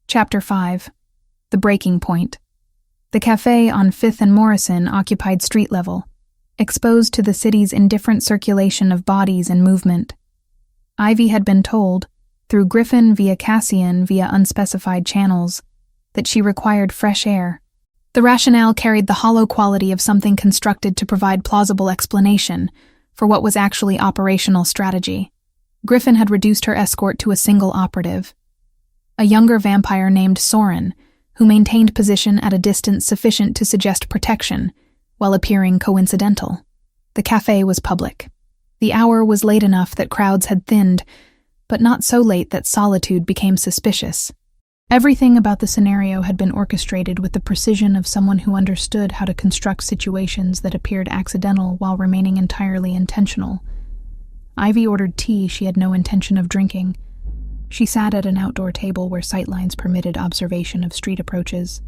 Chapter 5. The Breaking Point. The cafe on 5th and Morrison occupied street level, exposed to the city's indifferent circulation of bodies and movement. Ivy had been told, through Griffin via Cassian via unspecified channels, that she required fresh air. The rationale carried the hollow quality of something constructed to provide plausible explanation for what was actually operational strategy. Griffin had reduced her escort to a single operative, a younger vampire named Soren, who maintained position at a distance sufficient to suggest protection, while appearing coincidental. The cafe was public. The hour was late enough that crowds had thinned, but not so late that solitude became suspicious. Everything about the scenario had been orchestrated with the precision of someone who understood how to construct situations that appeared accidental while remaining entirely intentional. Ivy ordered tea she had no intention of drinking. She sat at an outdoor table where sightlines permitted observation of street approaches.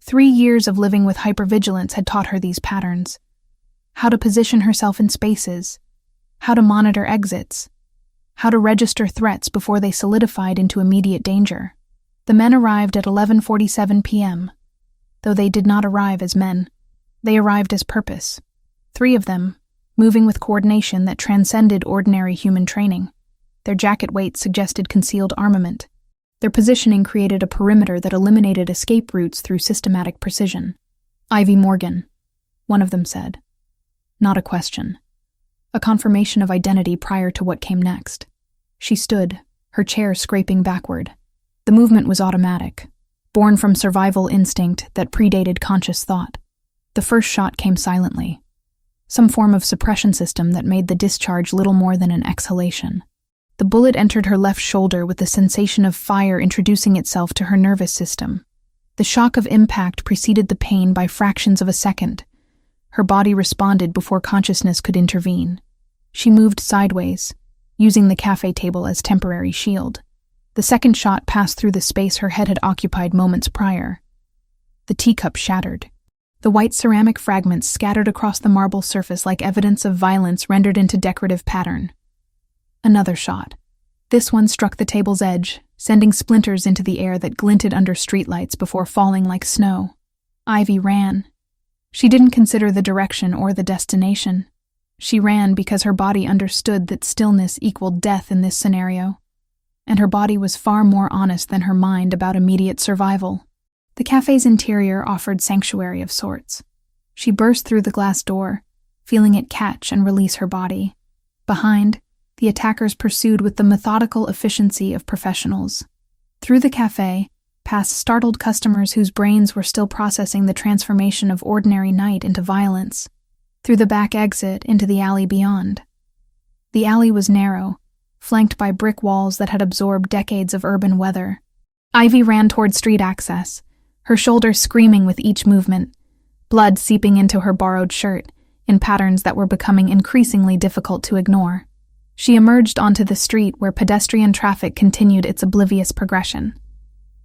3 years of living with hypervigilance had taught her these patterns. How to position herself in spaces, how to monitor exits, how to register threats before they solidified into immediate danger. The men arrived at 11:47 p.m. Though they did not arrive as men, they arrived as purpose. 3 of them, moving with coordination that transcended ordinary human training. Their jacket weight suggested concealed armament. Their positioning created a perimeter that eliminated escape routes through systematic precision. "Ivy Morgan," one of them said. Not a question. A confirmation of identity prior to what came next. She stood, her chair scraping backward. The movement was automatic, born from survival instinct that predated conscious thought. The first shot came silently, some form of suppression system that made the discharge little more than an exhalation. The bullet entered her left shoulder with the sensation of fire introducing itself to her nervous system. The shock of impact preceded the pain by fractions of a second. Her body responded before consciousness could intervene. She moved sideways, using the cafe table as temporary shield. The second shot passed through the space her head had occupied moments prior. The teacup shattered. The white ceramic fragments scattered across the marble surface like evidence of violence rendered into decorative pattern. Another shot. This one struck the table's edge, sending splinters into the air that glinted under streetlights before falling like snow. Ivy ran. She didn't consider the direction or the destination. She ran because her body understood that stillness equaled death in this scenario. And her body was far more honest than her mind about immediate survival. The cafe's interior offered sanctuary of sorts. She burst through the glass door, feeling it catch and release her body. Behind, the attackers pursued with the methodical efficiency of professionals. Through the cafe, past startled customers whose brains were still processing the transformation of ordinary night into violence. Through the back exit into the alley beyond. The alley was narrow, flanked by brick walls that had absorbed decades of urban weather. Ivy ran toward street access, her shoulders screaming with each movement, blood seeping into her borrowed shirt in patterns that were becoming increasingly difficult to ignore. She emerged onto the street where pedestrian traffic continued its oblivious progression.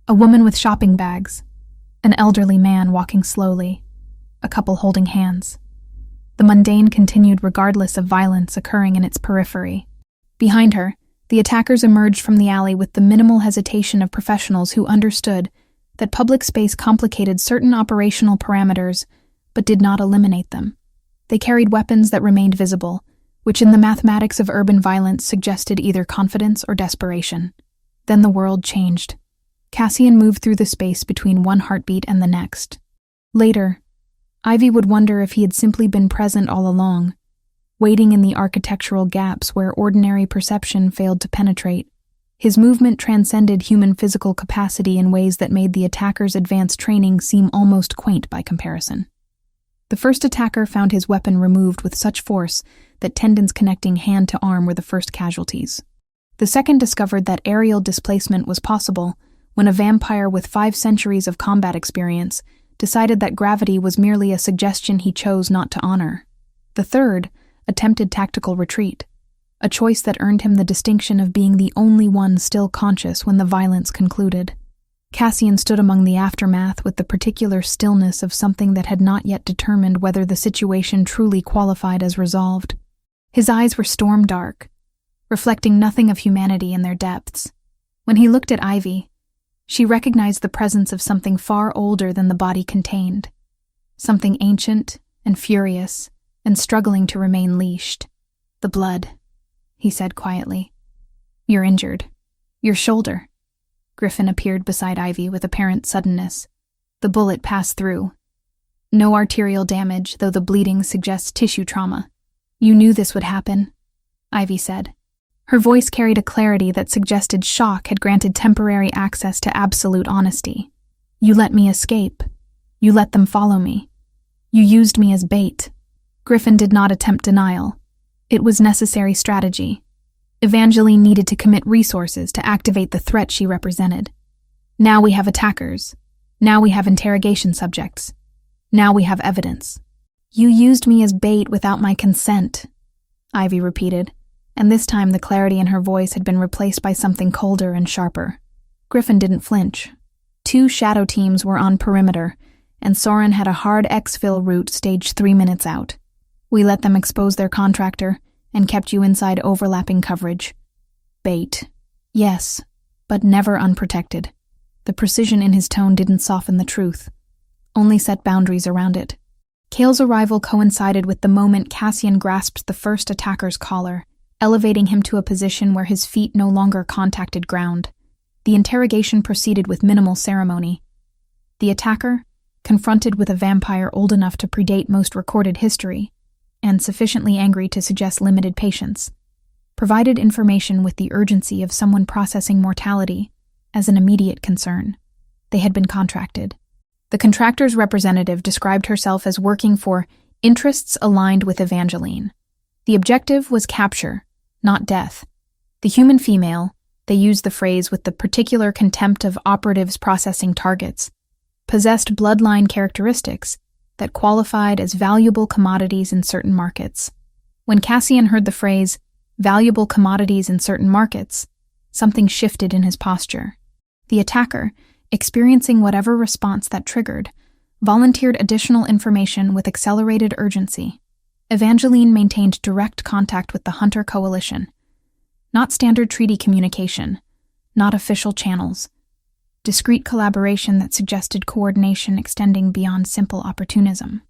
A woman with shopping bags, an elderly man walking slowly, a couple holding hands. The mundane continued regardless of violence occurring in its periphery. Behind her, the attackers emerged from the alley with the minimal hesitation of professionals who understood that public space complicated certain operational parameters but did not eliminate them. They carried weapons that remained visible, which in the mathematics of urban violence suggested either confidence or desperation. Then the world changed. Cassian moved through the space between one heartbeat and the next. Later, Ivy would wonder if he had simply been present all along, waiting in the architectural gaps where ordinary perception failed to penetrate. His movement transcended human physical capacity in ways that made the attacker's advanced training seem almost quaint by comparison. The first attacker found his weapon removed with such force that tendons connecting hand to arm were the first casualties. The second discovered that aerial displacement was possible when a vampire with 5 centuries of combat experience decided that gravity was merely a suggestion he chose not to honor. The third attempted tactical retreat, a choice that earned him the distinction of being the only one still conscious when the violence concluded. Cassian stood among the aftermath with the particular stillness of something that had not yet determined whether the situation truly qualified as resolved. His eyes were storm dark, reflecting nothing of humanity in their depths. When he looked at Ivy, she recognized the presence of something far older than the body contained, something ancient and furious and struggling to remain leashed. "The blood," he said quietly. "You're injured. Your shoulder." Griffin appeared beside Ivy with apparent suddenness. "The bullet passed through. No arterial damage, though the bleeding suggests tissue trauma." "You knew this would happen," Ivy said. Her voice carried a clarity that suggested shock had granted temporary access to absolute honesty. "You let me escape. You let them follow me. You used me as bait." Griffin did not attempt denial. It was necessary strategy. Evangeline needed to commit resources to activate the threat she represented. Now we have attackers. Now we have interrogation subjects. Now we have evidence. "You used me as bait without my consent," Ivy repeated, and this time the clarity in her voice had been replaced by something colder and sharper. Griffin didn't flinch. 2 shadow teams were on perimeter, and Soren had a hard exfil route staged 3 minutes out. "We let them expose their contractor and kept you inside overlapping coverage." "Bait. Yes, but never unprotected." The precision in his tone didn't soften the truth, only set boundaries around it. Kale's arrival coincided with the moment Cassian grasped the first attacker's collar, elevating him to a position where his feet no longer contacted ground. The interrogation proceeded with minimal ceremony. The attacker, confronted with a vampire old enough to predate most recorded history, and sufficiently angry to suggest limited patience, provided information with the urgency of someone processing mortality as an immediate concern. They had been contracted. The contractor's representative described herself as working for interests aligned with Evangeline. The objective was capture, not death. The human female, they used the phrase with the particular contempt of operatives processing targets, possessed bloodline characteristics that qualified as valuable commodities in certain markets. When Cassian heard the phrase, valuable commodities in certain markets, something shifted in his posture. The attacker, experiencing whatever response that triggered, volunteered additional information with accelerated urgency. Evangeline maintained direct contact with the Hunter Coalition. Not standard treaty communication, not official channels. Discreet collaboration that suggested coordination extending beyond simple opportunism.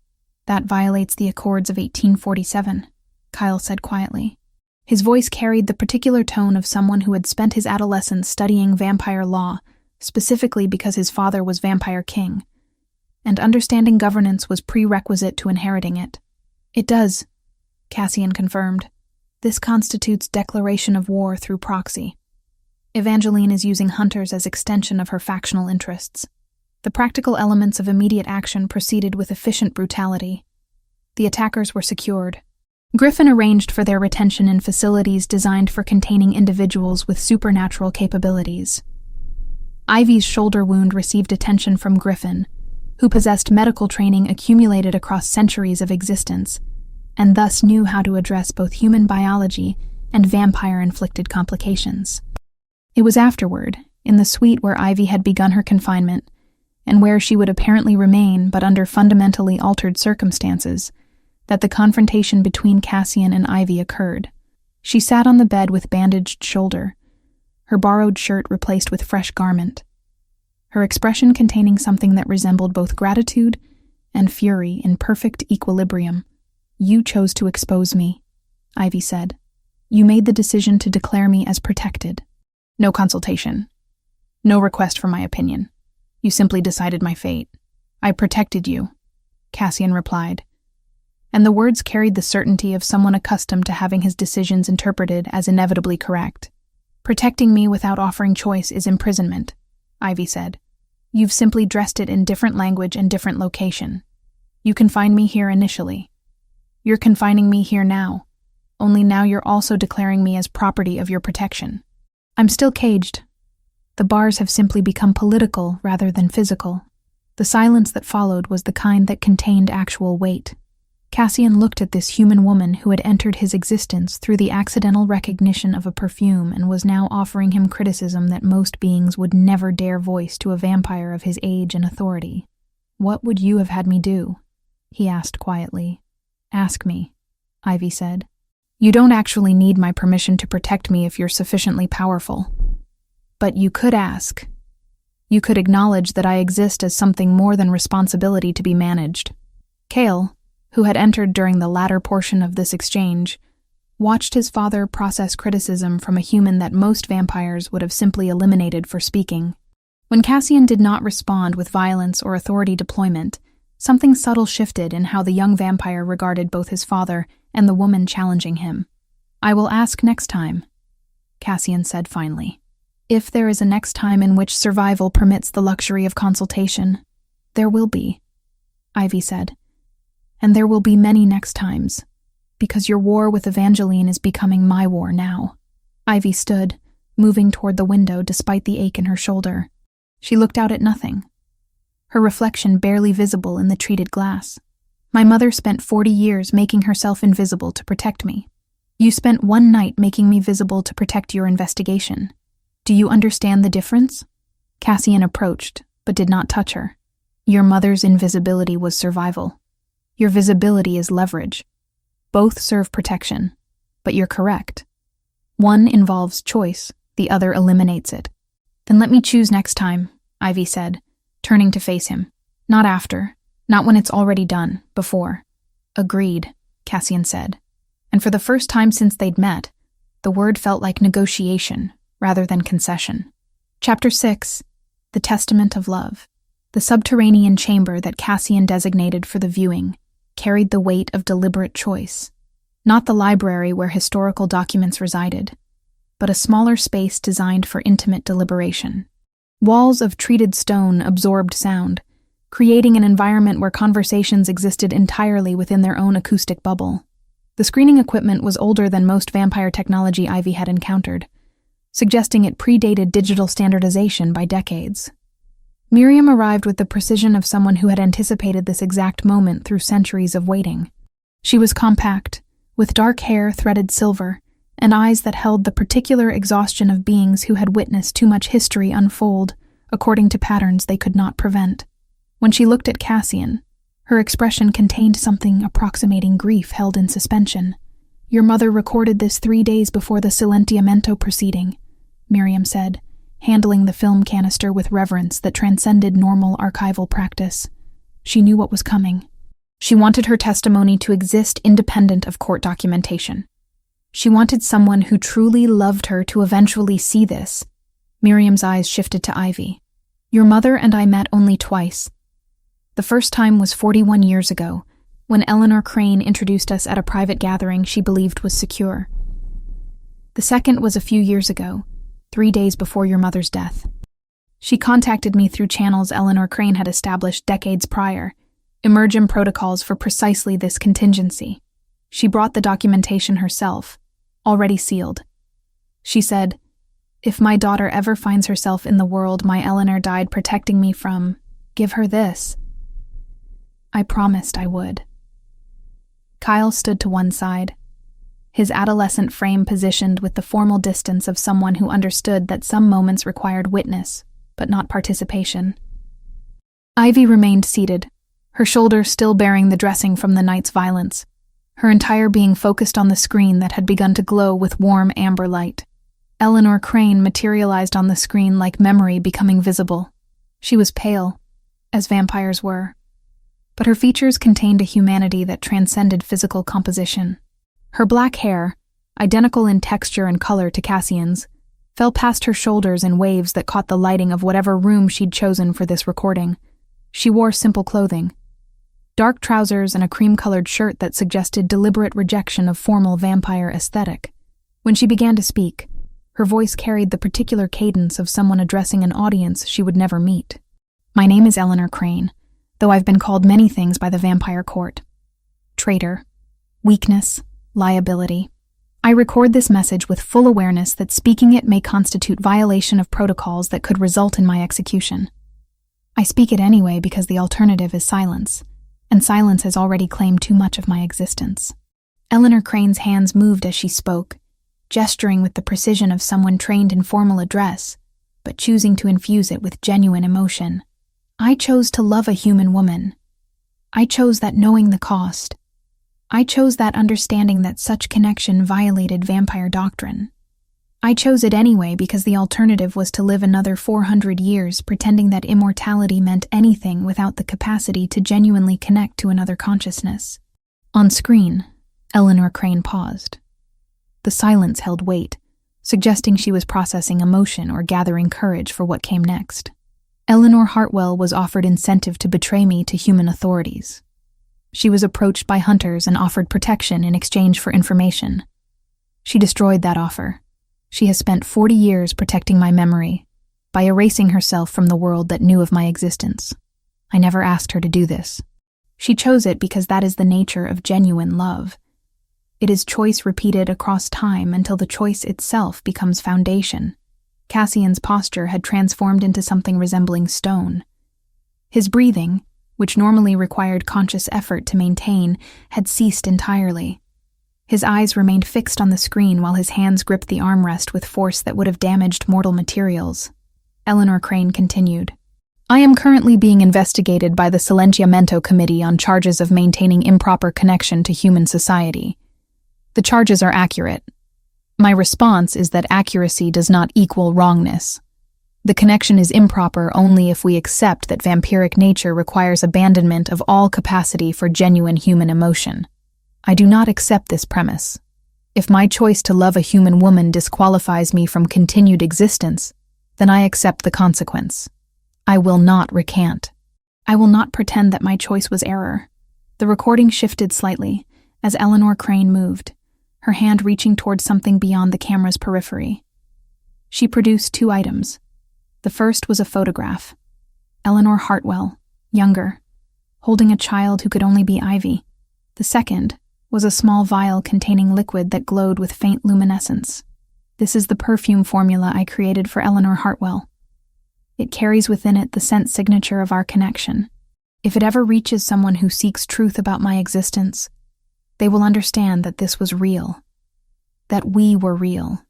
That violates the Accords of 1847, Kyle said quietly. His voice carried the particular tone of someone who had spent his adolescence studying vampire law, specifically because his father was Vampire King, and understanding governance was prerequisite to inheriting it. It does, Cassian confirmed. This constitutes declaration of war through proxy. Evangeline is using hunters as extension of her factional interests. The practical elements of immediate action proceeded with efficient brutality. The attackers were secured. Griffin arranged for their retention in facilities designed for containing individuals with supernatural capabilities. Ivy's shoulder wound received attention from Griffin, who possessed medical training accumulated across centuries of existence, and thus knew how to address both human biology and vampire-inflicted complications. It was afterward, in the suite where Ivy had begun her confinement, and where she would apparently remain but under fundamentally altered circumstances, that the confrontation between Cassian and Ivy occurred. She sat on the bed with bandaged shoulder, her borrowed shirt replaced with fresh garment, her expression containing something that resembled both gratitude and fury in perfect equilibrium. "You chose to expose me," Ivy said. "You made the decision to declare me as protected. No consultation. No request for my opinion. You simply decided my fate. I protected you," Cassian replied. And the words carried the certainty of someone accustomed to having his decisions interpreted as inevitably correct. "Protecting me without offering choice is imprisonment," Ivy said. "You've simply dressed it in different language and different location. You confined me here initially. You're confining me here now, only now you're also declaring me as property of your protection. I'm still caged. The bars have simply become political rather than physical." The silence that followed was the kind that contained actual weight. Cassian looked at this human woman who had entered his existence through the accidental recognition of a perfume and was now offering him criticism that most beings would never dare voice to a vampire of his age and authority. "What would you have had me do?" he asked quietly. "Ask me," Ivy said. "You don't actually need my permission to protect me if you're sufficiently powerful. But you could ask. You could acknowledge that I exist as something more than responsibility to be managed." Kale, who had entered during the latter portion of this exchange, watched his father process criticism from a human that most vampires would have simply eliminated for speaking. When Cassian did not respond with violence or authority deployment, something subtle shifted in how the young vampire regarded both his father and the woman challenging him. "I will ask next time," Cassian said finally. "If there is a next time in which survival permits the luxury of consultation, there will be," Ivy said. "And there will be many next times, because your war with Evangeline is becoming my war now." Ivy stood, moving toward the window despite the ache in her shoulder. She looked out at nothing, her reflection barely visible in the treated glass. "My mother spent 40 years making herself invisible to protect me. You spent one night making me visible to protect your investigation. Do you understand the difference?" Cassian approached, but did not touch her. "Your mother's invisibility was survival. Your visibility is leverage. Both serve protection, but you're correct. One involves choice, the other eliminates it." "Then let me choose next time," Ivy said, turning to face him. "Not after, Not when it's already done, before. Agreed, Cassian said. And for the first time since they'd met, the word felt like negotiation rather than concession. Chapter 6. The Testament of Love. The subterranean chamber that Cassian designated for the viewing carried the weight of deliberate choice. Not the library where historical documents resided, but a smaller space designed for intimate deliberation. Walls of treated stone absorbed sound, creating an environment where conversations existed entirely within their own acoustic bubble. The screening equipment was older than most vampire technology Ivy had encountered, suggesting it predated digital standardization by decades. Miriam arrived with the precision of someone who had anticipated this exact moment through centuries of waiting. She was compact, with dark hair threaded silver, and eyes that held the particular exhaustion of beings who had witnessed too much history unfold according to patterns they could not prevent. When she looked at Cassian, her expression contained something approximating grief held in suspension. "Your mother recorded this 3 days before the Silentiamento proceeding," Miriam said, handling the film canister with reverence that transcended normal archival practice. She knew what was coming. She wanted her testimony to exist independent of court documentation. She wanted someone who truly loved her to eventually see this. Miriam's eyes shifted to Ivy. "Your mother and I met only twice. The first time was 41 years ago, when Eleanor Crane introduced us at a private gathering she believed was secure. The second was a few years ago, 3 days before your mother's death. She contacted me through channels Eleanor Crane had established decades prior, emergent protocols for precisely this contingency. She brought the documentation herself, already sealed. She said, 'If my daughter ever finds herself in the world my Eleanor died protecting me from, give her this.' I promised I would." Kyle stood to one side, his adolescent frame positioned with the formal distance of someone who understood that some moments required witness, but not participation. Ivy remained seated, her shoulders still bearing the dressing from the night's violence, her entire being focused on the screen that had begun to glow with warm amber light. Eleanor Crane materialized on the screen like memory becoming visible. She was pale, as vampires were, but her features contained a humanity that transcended physical composition. Her black hair, identical in texture and color to Cassian's, fell past her shoulders in waves that caught the lighting of whatever room she'd chosen for this recording. She wore simple clothing, dark trousers and a cream-colored shirt that suggested deliberate rejection of formal vampire aesthetic. When she began to speak, her voice carried the particular cadence of someone addressing an audience she would never meet. "My name is Eleanor Crane, though I've been called many things by the vampire court. Traitor, weakness, liability. I record this message with full awareness that speaking it may constitute violation of protocols that could result in my execution. I speak it anyway because the alternative is silence, and silence has already claimed too much of my existence." Eleanor Crane's hands moved as she spoke, gesturing with the precision of someone trained in formal address, but choosing to infuse it with genuine emotion. "I chose to love a human woman. I chose that knowing the cost. I chose that understanding that such connection violated vampire doctrine. I chose it anyway because the alternative was to live another 400 years pretending that immortality meant anything without the capacity to genuinely connect to another consciousness." On screen, Eleanor Crane paused. The silence held weight, suggesting she was processing emotion or gathering courage for what came next. "Eleanor Hartwell was offered incentive to betray me to human authorities. She was approached by hunters and offered protection in exchange for information. She destroyed that offer. She has spent 40 years protecting my memory by erasing herself from the world that knew of my existence. I never asked her to do this. She chose it because that is the nature of genuine love. It is choice repeated across time until the choice itself becomes foundation." Cassian's posture had transformed into something resembling stone. His breathing, which normally required conscious effort to maintain, had ceased entirely. His eyes remained fixed on the screen while his hands gripped the armrest with force that would have damaged mortal materials. Eleanor Crane continued, "I am currently being investigated by the Silentiamento Committee on charges of maintaining improper connection to human society. The charges are accurate. My response is that accuracy does not equal wrongness. The connection is improper only if we accept that vampiric nature requires abandonment of all capacity for genuine human emotion. I do not accept this premise. If my choice to love a human woman disqualifies me from continued existence, then I accept the consequence. I will not recant. I will not pretend that my choice was error. The recording shifted slightly as Eleanor Crane moved, her hand reaching toward something beyond the camera's periphery. She produced 2 items. The first was a photograph. Eleanor Hartwell, younger, holding a child who could only be Ivy. The second was a small vial containing liquid that glowed with faint luminescence. This is the perfume formula I created for Eleanor Hartwell. It carries within it the scent signature of our connection. If it ever reaches someone who seeks truth about my existence, they will understand that this was real, that we were real,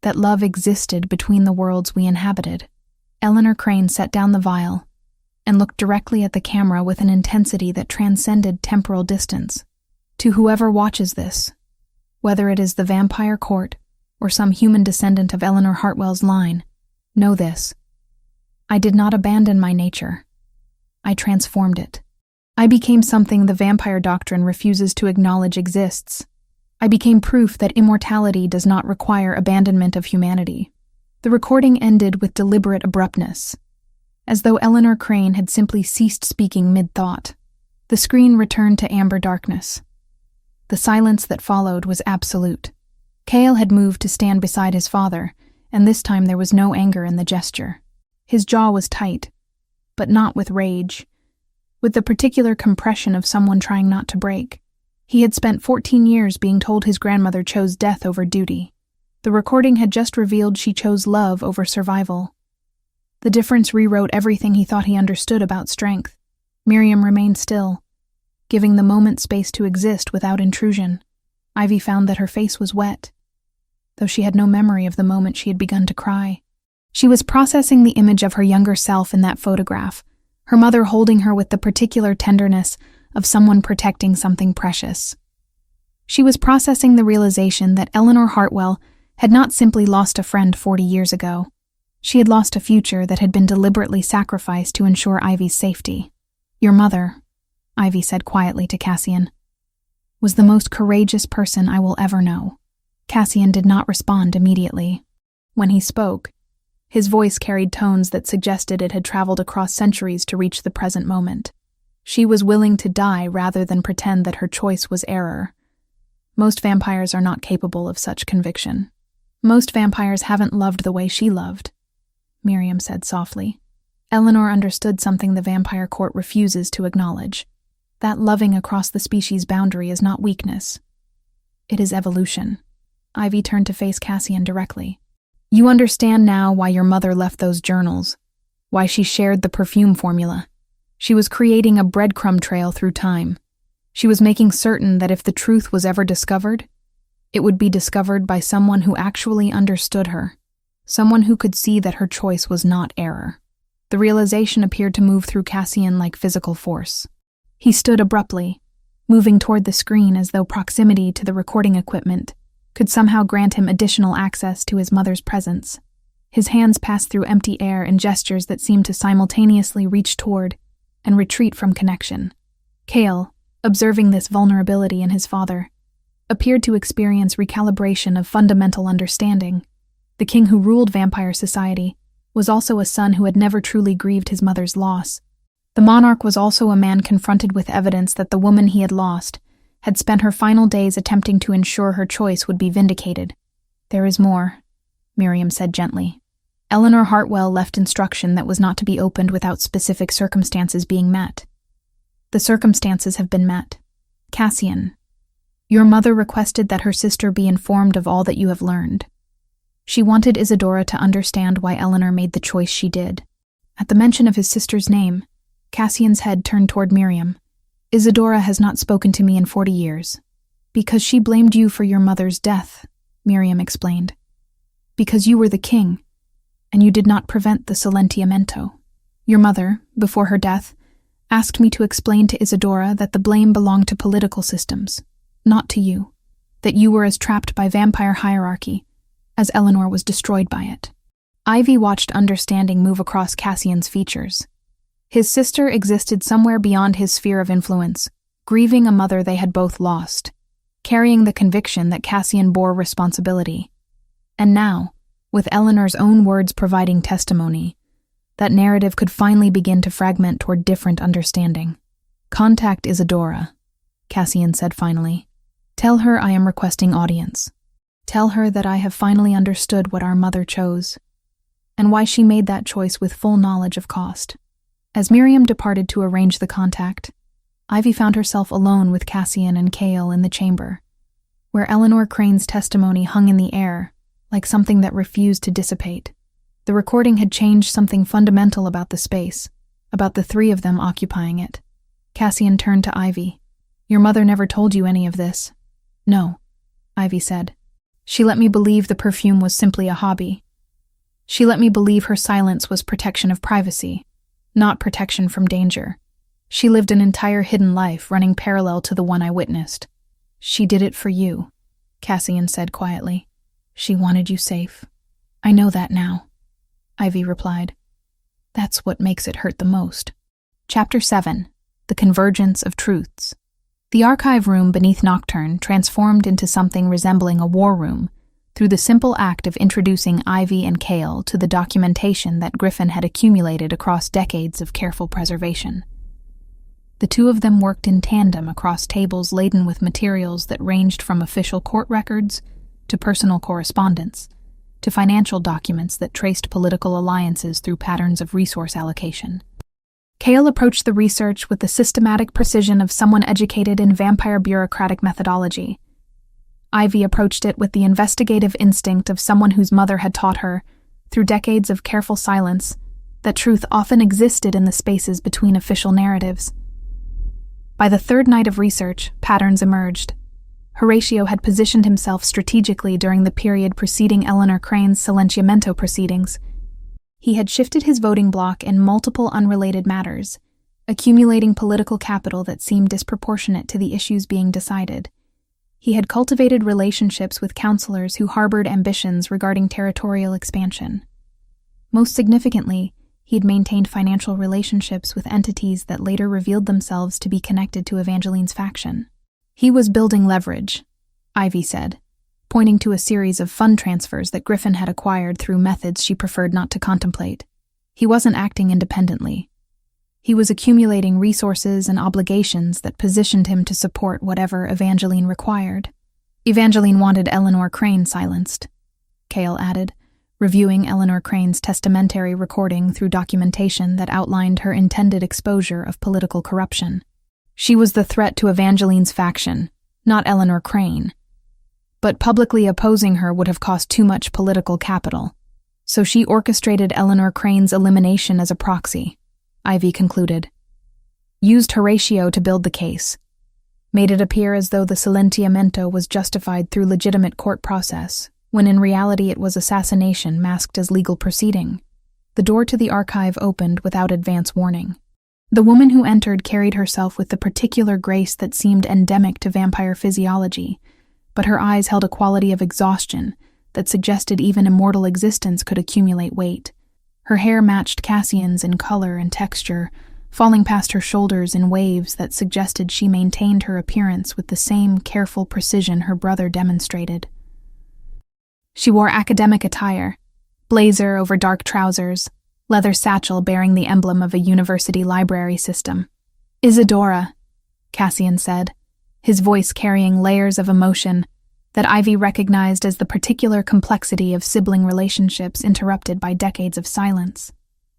that love existed between the worlds we inhabited. Eleanor Crane set down the vial and looked directly at the camera with an intensity that transcended temporal distance. To whoever watches this, whether it is the vampire court or some human descendant of Eleanor Hartwell's line, know this. I did not abandon my nature. I transformed it. I became something the vampire doctrine refuses to acknowledge exists. I became proof that immortality does not require abandonment of humanity. The recording ended with deliberate abruptness, as though Eleanor Crane had simply ceased speaking mid-thought. The screen returned to amber darkness. The silence that followed was absolute. Cale had moved to stand beside his father, and this time there was no anger in the gesture. His jaw was tight, but not with rage, with the particular compression of someone trying not to break. He had spent 14 years being told his grandmother chose death over duty. The recording had just revealed she chose love over survival. The difference rewrote everything he thought he understood about strength. Miriam remained still, giving the moment space to exist without intrusion. Ivy found that her face was wet, though she had no memory of the moment she had begun to cry. She was processing the image of her younger self in that photograph, her mother holding her with the particular tenderness of someone protecting something precious. She was processing the realization that Eleanor Hartwell had not simply lost a friend 40 years ago. She had lost a future that had been deliberately sacrificed to ensure Ivy's safety. Your mother, Ivy said quietly to Cassian, was the most courageous person I will ever know. Cassian did not respond immediately. When he spoke, his voice carried tones that suggested it had traveled across centuries to reach the present moment. She was willing to die rather than pretend that her choice was error. Most vampires are not capable of such conviction. Most vampires haven't loved the way she loved, Miriam said softly. Eleanor understood something the vampire court refuses to acknowledge. That loving across the species boundary is not weakness. It is evolution. Ivy turned to face Cassian directly. You understand now why your mother left those journals, why she shared the perfume formula. She was creating a breadcrumb trail through time. She was making certain that if the truth was ever discovered, it would be discovered by someone who actually understood her, someone who could see that her choice was not error. The realization appeared to move through Cassian like physical force. He stood abruptly, moving toward the screen as though proximity to the recording equipment could somehow grant him additional access to his mother's presence. His hands passed through empty air in gestures that seemed to simultaneously reach toward and retreat from connection. Cale, observing this vulnerability in his father, appeared to experience recalibration of fundamental understanding. The king who ruled vampire society was also a son who had never truly grieved his mother's loss. The monarch was also a man confronted with evidence that the woman he had lost had spent her final days attempting to ensure her choice would be vindicated. There is more, Miriam said gently. Eleanor Hartwell left instruction that was not to be opened without specific circumstances being met. The circumstances have been met. Cassian, your mother requested that her sister be informed of all that you have learned. She wanted Isadora to understand why Eleanor made the choice she did. At the mention of his sister's name, Cassian's head turned toward Miriam. Isadora has not spoken to me in 40 years. Because she blamed you for your mother's death, Miriam explained. Because you were the king, and you did not prevent the Silentiamento. Your mother, before her death, asked me to explain to Isadora that the blame belonged to political systems, not to you, that you were as trapped by vampire hierarchy as Eleanor was destroyed by it. Ivy watched understanding move across Cassian's features. His sister existed somewhere beyond his sphere of influence, grieving a mother they had both lost, carrying the conviction that Cassian bore responsibility. And now, with Eleanor's own words providing testimony, that narrative could finally begin to fragment toward different understanding. "Contact Isadora," Cassian said finally. "Tell her I am requesting audience. Tell her that I have finally understood what our mother chose, and why she made that choice with full knowledge of cost." As Miriam departed to arrange the contact, Ivy found herself alone with Cassian and Cale in the chamber, where Eleanor Crane's testimony hung in the air, like something that refused to dissipate. The recording had changed something fundamental about the space, about the three of them occupying it. Cassian turned to Ivy. "Your mother never told you any of this." "No," Ivy said. "She let me believe the perfume was simply a hobby. She let me believe her silence was protection of privacy, not protection from danger. She lived an entire hidden life running parallel to the one I witnessed. She did it for you," Cassian said quietly. "She wanted you safe. I know that now," Ivy replied. "That's what makes it hurt the most." Chapter 7. The Convergence of Truths. The archive room beneath Nocturne transformed into something resembling a war room through the simple act of introducing Ivy and Cale to the documentation that Griffin had accumulated across decades of careful preservation. The two of them worked in tandem across tables laden with materials that ranged from official court records to personal correspondence, to financial documents that traced political alliances through patterns of resource allocation. Cale approached the research with the systematic precision of someone educated in vampire bureaucratic methodology. Ivy approached it with the investigative instinct of someone whose mother had taught her, through decades of careful silence, that truth often existed in the spaces between official narratives. By the third night of research, patterns emerged. Horatio had positioned himself strategically during the period preceding Eleanor Crane's silenciamento proceedings. He had shifted his voting bloc in multiple unrelated matters, accumulating political capital that seemed disproportionate to the issues being decided. He had cultivated relationships with counselors who harbored ambitions regarding territorial expansion. Most significantly, he had maintained financial relationships with entities that later revealed themselves to be connected to Evangeline's faction. He was building leverage, Ivy said, pointing to a series of fund transfers that Griffin had acquired through methods she preferred not to contemplate. He wasn't acting independently. He was accumulating resources and obligations that positioned him to support whatever Evangeline required. Evangeline wanted Eleanor Crane silenced, Cale added, reviewing Eleanor Crane's testamentary recording through documentation that outlined her intended exposure of political corruption. She was the threat to Evangeline's faction, not Eleanor Crane. But publicly opposing her would have cost too much political capital, so she orchestrated Eleanor Crane's elimination as a proxy, Ivy concluded. Used Horatio to build the case. Made it appear as though the silenciamento was justified through legitimate court process, when in reality it was assassination masked as legal proceeding. The door to the archive opened without advance warning. The woman who entered carried herself with the particular grace that seemed endemic to vampire physiology, but her eyes held a quality of exhaustion that suggested even immortal existence could accumulate weight. Her hair matched Cassian's in color and texture, falling past her shoulders in waves that suggested she maintained her appearance with the same careful precision her brother demonstrated. She wore academic attire, blazer over dark trousers, leather satchel bearing the emblem of a university library system. "Isadora," Cassian said, his voice carrying layers of emotion that Ivy recognized as the particular complexity of sibling relationships interrupted by decades of silence.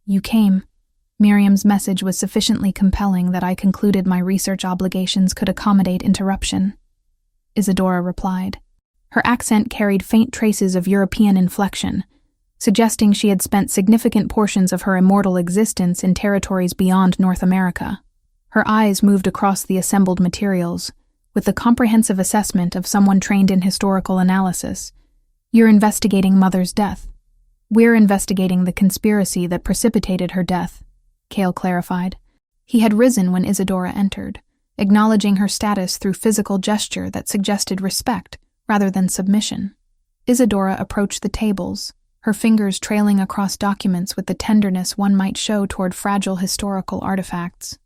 "You came." Miriam's message was sufficiently compelling that I concluded my research obligations could accommodate interruption, Isadora replied. Her accent carried faint traces of European inflection, suggesting she had spent significant portions of her immortal existence in territories beyond North America. Her eyes moved across the assembled materials, with the comprehensive assessment of someone trained in historical analysis. "You're investigating Mother's death. We're investigating the conspiracy that precipitated her death," Cale clarified. He had risen when Isadora entered, acknowledging her status through physical gesture that suggested respect rather than submission. Isadora approached the tables, her fingers trailing across documents with the tenderness one might show toward fragile historical artifacts.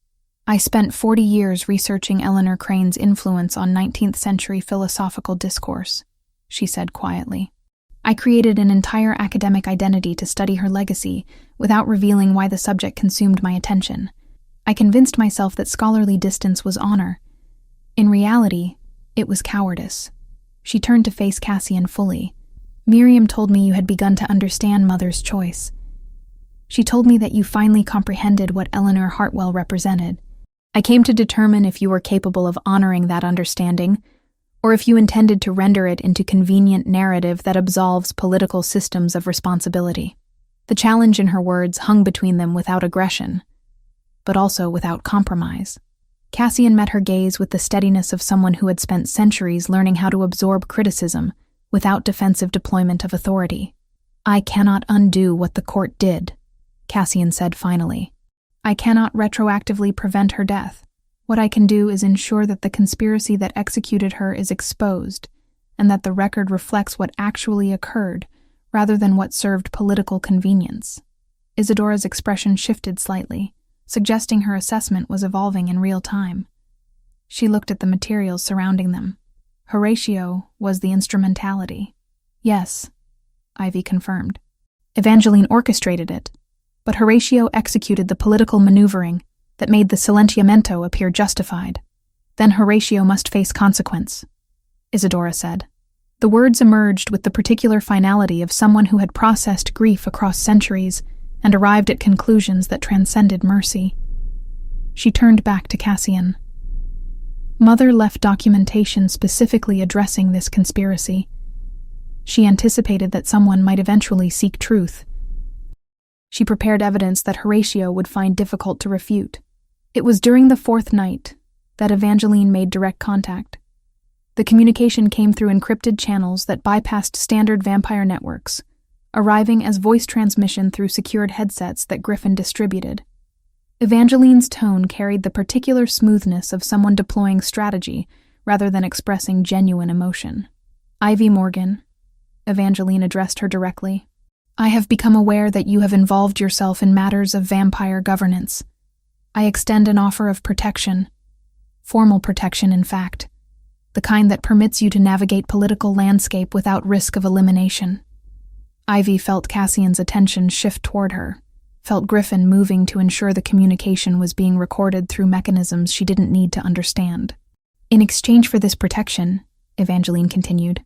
I spent 40 years researching Eleanor Crane's influence on 19th century philosophical discourse, she said quietly. I created an entire academic identity to study her legacy without revealing why the subject consumed my attention. I convinced myself that scholarly distance was honor. In reality, it was cowardice. She turned to face Cassian fully. Miriam told me you had begun to understand Mother's choice. She told me that you finally comprehended what Eleanor Hartwell represented. I came to determine if you were capable of honoring that understanding, or if you intended to render it into convenient narrative that absolves political systems of responsibility. The challenge in her words hung between them without aggression, but also without compromise. Cassian met her gaze with the steadiness of someone who had spent centuries learning how to absorb criticism without defensive deployment of authority. I cannot undo what the court did, Cassian said finally. I cannot retroactively prevent her death. What I can do is ensure that the conspiracy that executed her is exposed, and that the record reflects what actually occurred, rather than what served political convenience. Isadora's expression shifted slightly, suggesting her assessment was evolving in real time. She looked at the materials surrounding them. Horatio was the instrumentality. Yes, Ivy confirmed. Evangeline orchestrated it, but Horatio executed the political maneuvering that made the silenciamento appear justified. Then Horatio must face consequence, Isadora said. The words emerged with the particular finality of someone who had processed grief across centuries and arrived at conclusions that transcended mercy. She turned back to Cassian. Mother left documentation specifically addressing this conspiracy. She anticipated that someone might eventually seek truth. She prepared evidence that Horatio would find difficult to refute. It was during the fourth night that Evangeline made direct contact. The communication came through encrypted channels that bypassed standard vampire networks, arriving as voice transmission through secured headsets that Griffin distributed. Evangeline's tone carried the particular smoothness of someone deploying strategy rather than expressing genuine emotion. Ivy Morgan, Evangeline addressed her directly. I have become aware that you have involved yourself in matters of vampire governance. I extend an offer of protection. Formal protection, in fact. The kind that permits you to navigate political landscape without risk of elimination. Ivy felt Cassian's attention shift toward her, felt Griffin moving to ensure the communication was being recorded through mechanisms she didn't need to understand. In exchange for this protection, Evangeline continued,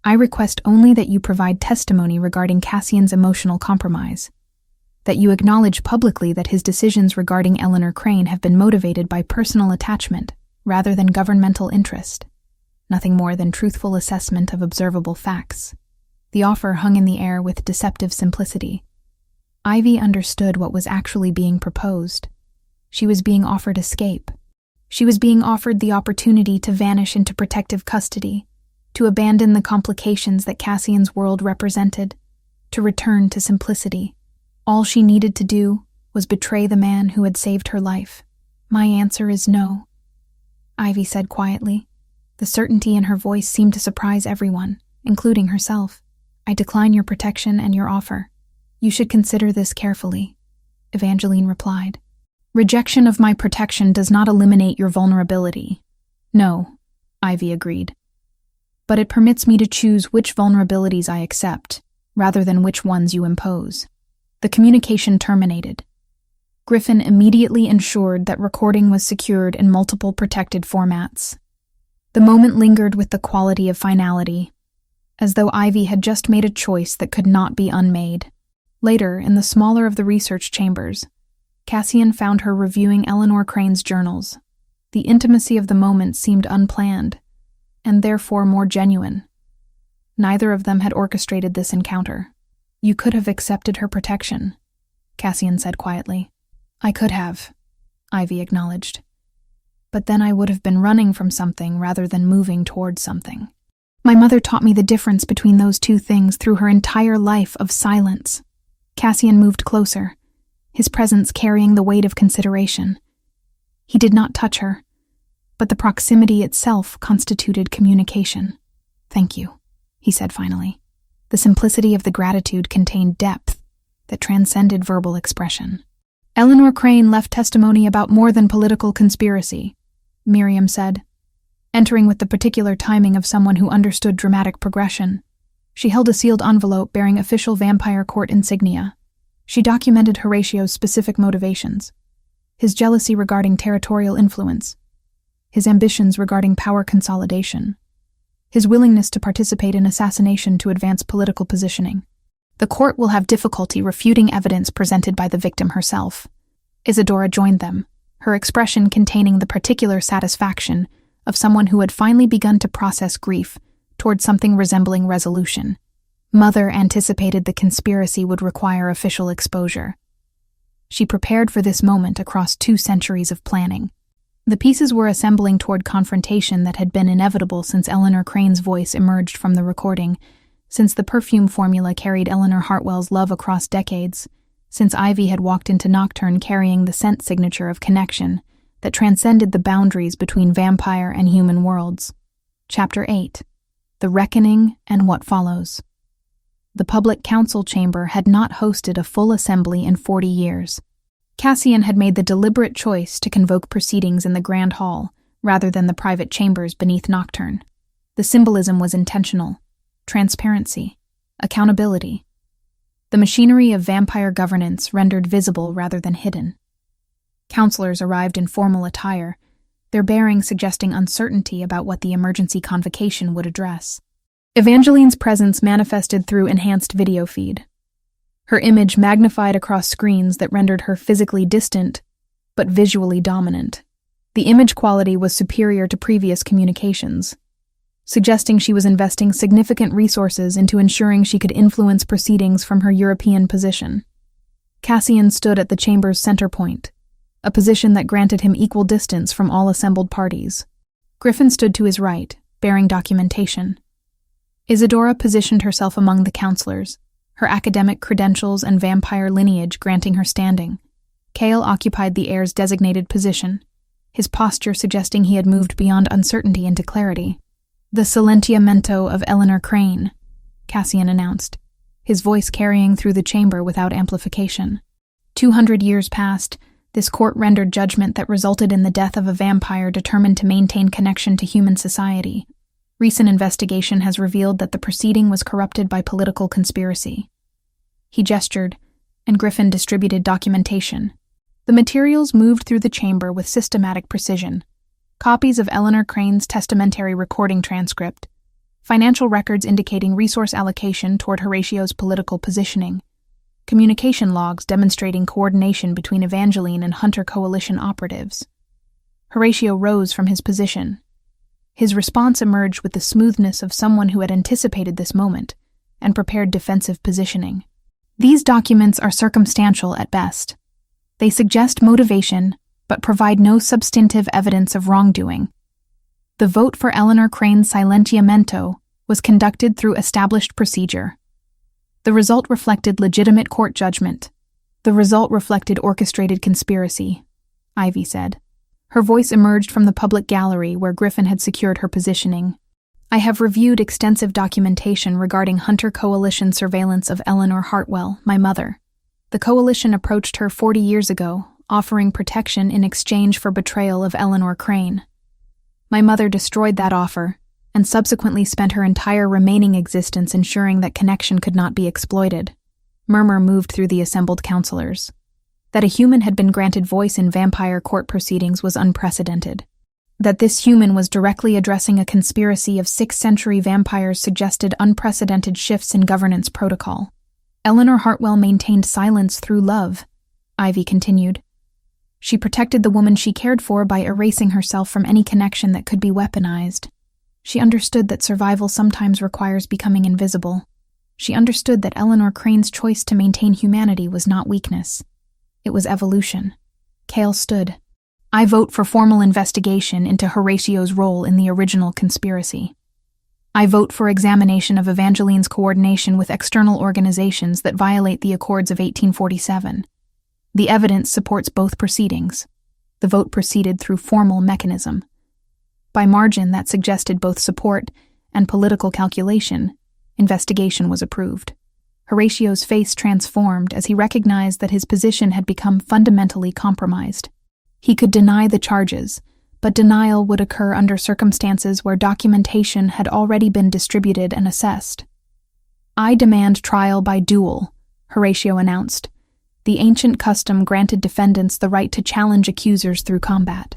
I request only that you provide testimony regarding Cassian's emotional compromise, that you acknowledge publicly that his decisions regarding Eleanor Crane have been motivated by personal attachment rather than governmental interest, nothing more than truthful assessment of observable facts. The offer hung in the air with deceptive simplicity. Ivy understood what was actually being proposed. She was being offered escape. She was being offered the opportunity to vanish into protective custody, to abandon the complications that Cassian's world represented, to return to simplicity. All she needed to do was betray the man who had saved her life. My answer is no, Ivy said quietly. The certainty in her voice seemed to surprise everyone, including herself. I decline your protection and your offer. You should consider this carefully, Evangeline replied. Rejection of my protection does not eliminate your vulnerability. No, Ivy agreed. But it permits me to choose which vulnerabilities I accept, rather than which ones you impose. The communication terminated. Griffin immediately ensured that recording was secured in multiple protected formats. The moment lingered with the quality of finality, as though Ivy had just made a choice that could not be unmade. Later, in the smaller of the research chambers, Cassian found her reviewing Eleanor Crane's journals. The intimacy of the moment seemed unplanned, and therefore more genuine. Neither of them had orchestrated this encounter. You could have accepted her protection, Cassian said quietly. I could have, Ivy acknowledged. But then I would have been running from something rather than moving towards something. My mother taught me the difference between those two things through her entire life of silence. Cassian moved closer, his presence carrying the weight of consideration. He did not touch her, but the proximity itself constituted communication. Thank you, he said finally. The simplicity of the gratitude contained depth that transcended verbal expression. "Eleanor Crane left testimony about more than political conspiracy," Miriam said, entering with the particular timing of someone who understood dramatic progression. She held a sealed envelope bearing official vampire court insignia. She documented Horatio's specific motivations: his jealousy regarding territorial influence, his ambitions regarding power consolidation, his willingness to participate in assassination to advance political positioning. "The court will have difficulty refuting evidence presented by the victim herself." Isadora joined them, her expression containing the particular satisfaction of someone who had finally begun to process grief toward something resembling resolution. Mother anticipated the conspiracy would require official exposure. She prepared for this moment across 2 centuries of planning. The pieces were assembling toward confrontation that had been inevitable since Eleanor Crane's voice emerged from the recording, since the Perfume formula carried Eleanor Hartwell's love across decades, since Ivy had walked into Nocturne carrying the scent signature of connection that transcended the boundaries between vampire and human worlds. Chapter 8. The Reckoning and What Follows. The public council chamber had not hosted a full assembly in 40 years. Cassian had made the deliberate choice to convoke proceedings in the Grand Hall rather than the private chambers beneath Nocturne. The symbolism was intentional: transparency, accountability. The machinery of vampire governance rendered visible rather than hidden. Counselors arrived in formal attire, their bearing suggesting uncertainty about what the emergency convocation would address. Evangeline's presence manifested through enhanced video feed. Her image magnified across screens that rendered her physically distant, but visually dominant. The image quality was superior to previous communications, suggesting she was investing significant resources into ensuring she could influence proceedings from her European position. Cassian stood at the chamber's center point, a position that granted him equal distance from all assembled parties. Griffin stood to his right, bearing documentation. Isadora positioned herself among the counselors, her academic credentials and vampire lineage granting her standing. Cale occupied the heir's designated position, his posture suggesting he had moved beyond uncertainty into clarity. "The silentiamento of Eleanor Crane," Cassian announced, his voice carrying through the chamber without amplification. 200 years passed. This court rendered judgment that resulted in the death of a vampire determined to maintain connection to human society. Recent investigation has revealed that the proceeding was corrupted by political conspiracy. He gestured, and Griffin distributed documentation. The materials moved through the chamber with systematic precision. Copies of Eleanor Crane's testamentary recording transcript, financial records indicating resource allocation toward Horatio's political positioning, communication logs demonstrating coordination between Evangeline and Hunter Coalition operatives. Horatio rose from his position. His response emerged with the smoothness of someone who had anticipated this moment and prepared defensive positioning. "These documents are circumstantial at best. They suggest motivation, but provide no substantive evidence of wrongdoing. The vote for Eleanor Crane's silentiamento was conducted through established procedure. The result reflected legitimate court judgment. The result reflected orchestrated conspiracy," Ivy said. Her voice emerged from the public gallery where Griffin had secured her positioning. "I have reviewed extensive documentation regarding Hunter Coalition surveillance of Eleanor Hartwell, my mother. The coalition approached her 40 years ago, offering protection in exchange for betrayal of Eleanor Crane. My mother destroyed that offer, and subsequently spent her entire remaining existence ensuring that connection could not be exploited." Murmur moved through the assembled counselors. That a human had been granted voice in vampire court proceedings was unprecedented. That this human was directly addressing a conspiracy of 6th-century vampires suggested unprecedented shifts in governance protocol. "Eleanor Hartwell maintained silence through love," Ivy continued. "She protected the woman she cared for by erasing herself from any connection that could be weaponized. She understood that survival sometimes requires becoming invisible. She understood that Eleanor Crane's choice to maintain humanity was not weakness. It was evolution." Cale stood. "I vote for formal investigation into Horatio's role in the original conspiracy. I vote for examination of Evangeline's coordination with external organizations that violate the Accords of 1847. The evidence supports both proceedings." The vote proceeded through formal mechanism. By margin that suggested both support and political calculation, Investigation was approved. Horatio's face transformed as he recognized that his position had become fundamentally compromised. He could deny the charges, but denial would occur under circumstances where documentation had already been distributed and assessed. "I demand trial by duel," Horatio announced. The ancient custom granted defendants the right to challenge accusers through combat.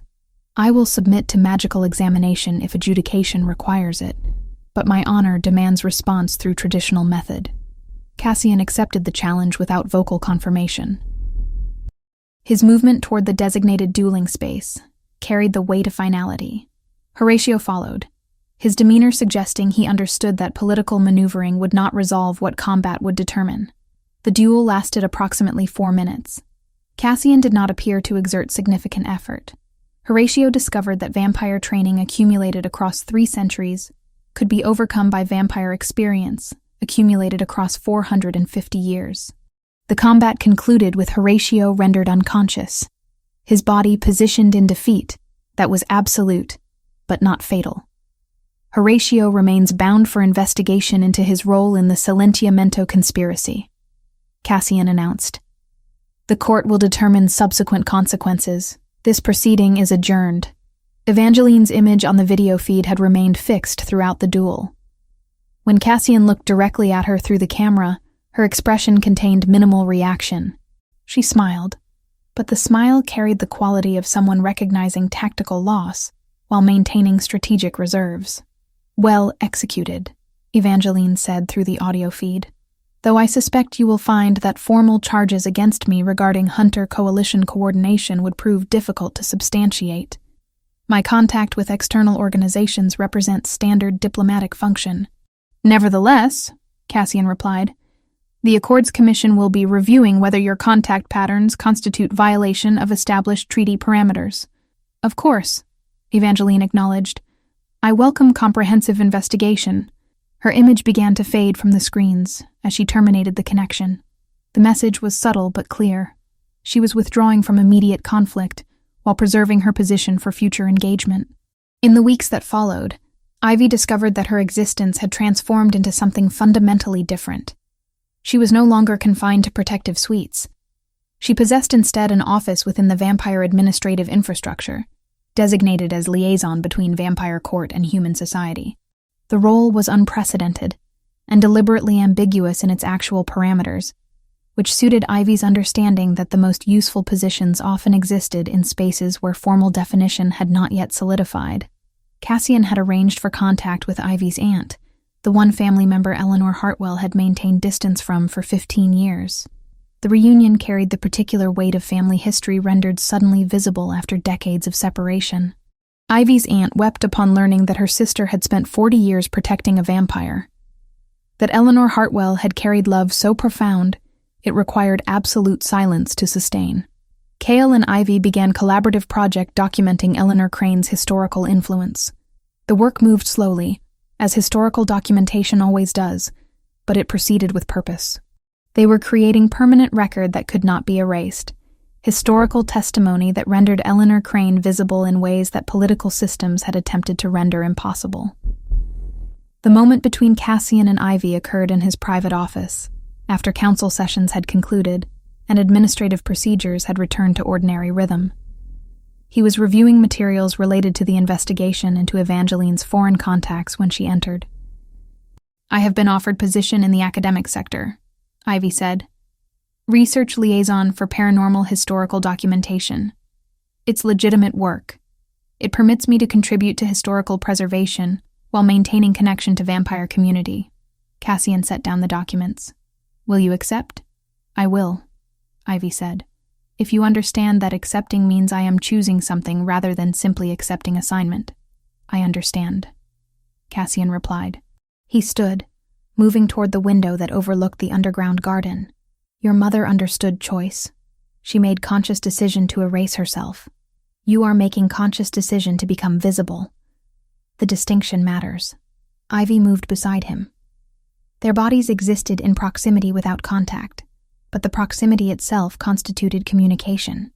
"I will submit to magical examination if adjudication requires it, but my honor demands response through traditional method." Cassian accepted the challenge without vocal confirmation. His movement toward the designated dueling space carried the weight of finality. Horatio followed, his demeanor suggesting he understood that political maneuvering would not resolve what combat would determine. The duel lasted approximately 4 minutes. Cassian did not appear to exert significant effort. Horatio discovered that vampire training accumulated across 3 centuries could be overcome by vampire experience accumulated across 450 years. The combat concluded with Horatio rendered unconscious, his body positioned in defeat that was absolute, but not fatal. Horatio remains bound for investigation into his role in the Silentiamento conspiracy, Cassian announced. "The court will determine subsequent consequences. This proceeding is adjourned." Evangeline's image on the video feed had remained fixed throughout the duel. When Cassian looked directly at her through the camera, her expression contained minimal reaction. She smiled, but the smile carried the quality of someone recognizing tactical loss while maintaining strategic reserves. "Well executed," Evangeline said through the audio feed. "Though I suspect you will find that formal charges against me regarding Hunter Coalition coordination would prove difficult to substantiate. My contact with external organizations represents standard diplomatic function." "Nevertheless," Cassian replied, "the Accords Commission will be reviewing whether your contact patterns constitute violation of established treaty parameters." "Of course," Evangeline acknowledged. "I welcome comprehensive investigation." Her image began to fade from the screens as she terminated the connection. The message was subtle but clear. She was withdrawing from immediate conflict while preserving her position for future engagement. In the weeks that followed, Ivy discovered that her existence had transformed into something fundamentally different. She was no longer confined to protective suites. She possessed instead an office within the vampire administrative infrastructure, designated as liaison between vampire court and human society. The role was unprecedented and deliberately ambiguous in its actual parameters, which suited Ivy's understanding that the most useful positions often existed in spaces where formal definition had not yet solidified. Cassian had arranged for contact with Ivy's aunt, the one family member Eleanor Hartwell had maintained distance from for 15 years. The reunion carried the particular weight of family history rendered suddenly visible after decades of separation. Ivy's aunt wept upon learning that her sister had spent 40 years protecting a vampire. That Eleanor Hartwell had carried love so profound, it required absolute silence to sustain. Cale and Ivy began collaborative project documenting Eleanor Crane's historical influence. The work moved slowly, as historical documentation always does, but it proceeded with purpose. They were creating permanent record that could not be erased, historical testimony that rendered Eleanor Crane visible in ways that political systems had attempted to render impossible. The moment between Cassian and Ivy occurred in his private office, after council sessions had concluded and administrative procedures had returned to ordinary rhythm. He was reviewing materials related to the investigation into Evangeline's foreign contacts when she entered. "I have been offered position in the academic sector," Ivy said. "Research liaison for paranormal historical documentation. It's legitimate work. It permits me to contribute to historical preservation while maintaining connection to vampire community." Cassian set down the documents. "Will you accept?" "I will," Ivy said. "If you understand that accepting means I am choosing something rather than simply accepting assignment." "I understand," Cassian replied. He stood, moving toward the window that overlooked the underground garden. "Your mother understood choice. She made conscious decision to erase herself. You are making conscious decision to become visible. The distinction matters." Ivy moved beside him. Their bodies existed in proximity without contact, but the proximity itself constituted communication.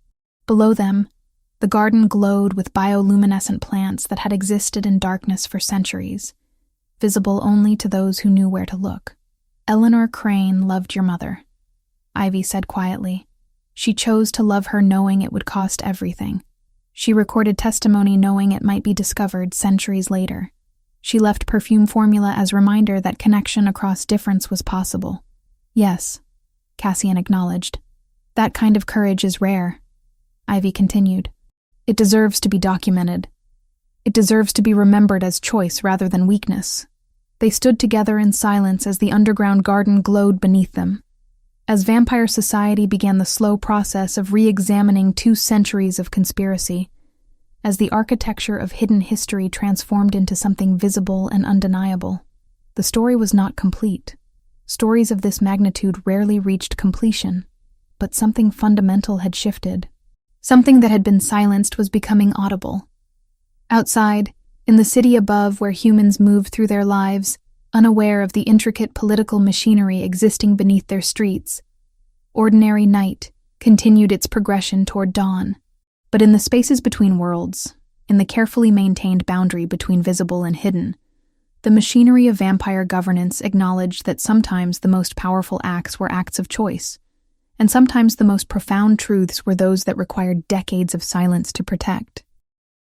Below them, the garden glowed with bioluminescent plants that had existed in darkness for centuries. visible only to those who knew where to look. Eleanor Crane loved your mother, Ivy said quietly. She chose to love her knowing it would cost everything. She recorded testimony knowing it might be discovered centuries later. She left Perfume formula as reminder that connection across difference was possible. Yes, Cassian acknowledged. That kind of courage is rare, Ivy continued. It deserves to be documented. It deserves to be remembered as choice rather than weakness. They stood together in silence as the underground garden glowed beneath them. As vampire society began the slow process of re-examining 2 centuries of conspiracy, as the architecture of hidden history transformed into something visible and undeniable, the story was not complete. Stories of this magnitude rarely reached completion, but something fundamental had shifted. Something that had been silenced was becoming audible. Outside, in the city above where humans moved through their lives, unaware of the intricate political machinery existing beneath their streets, ordinary night continued its progression toward dawn. But in the spaces between worlds, in the carefully maintained boundary between visible and hidden, the machinery of vampire governance acknowledged that sometimes the most powerful acts were acts of choice, and sometimes the most profound truths were those that required decades of silence to protect.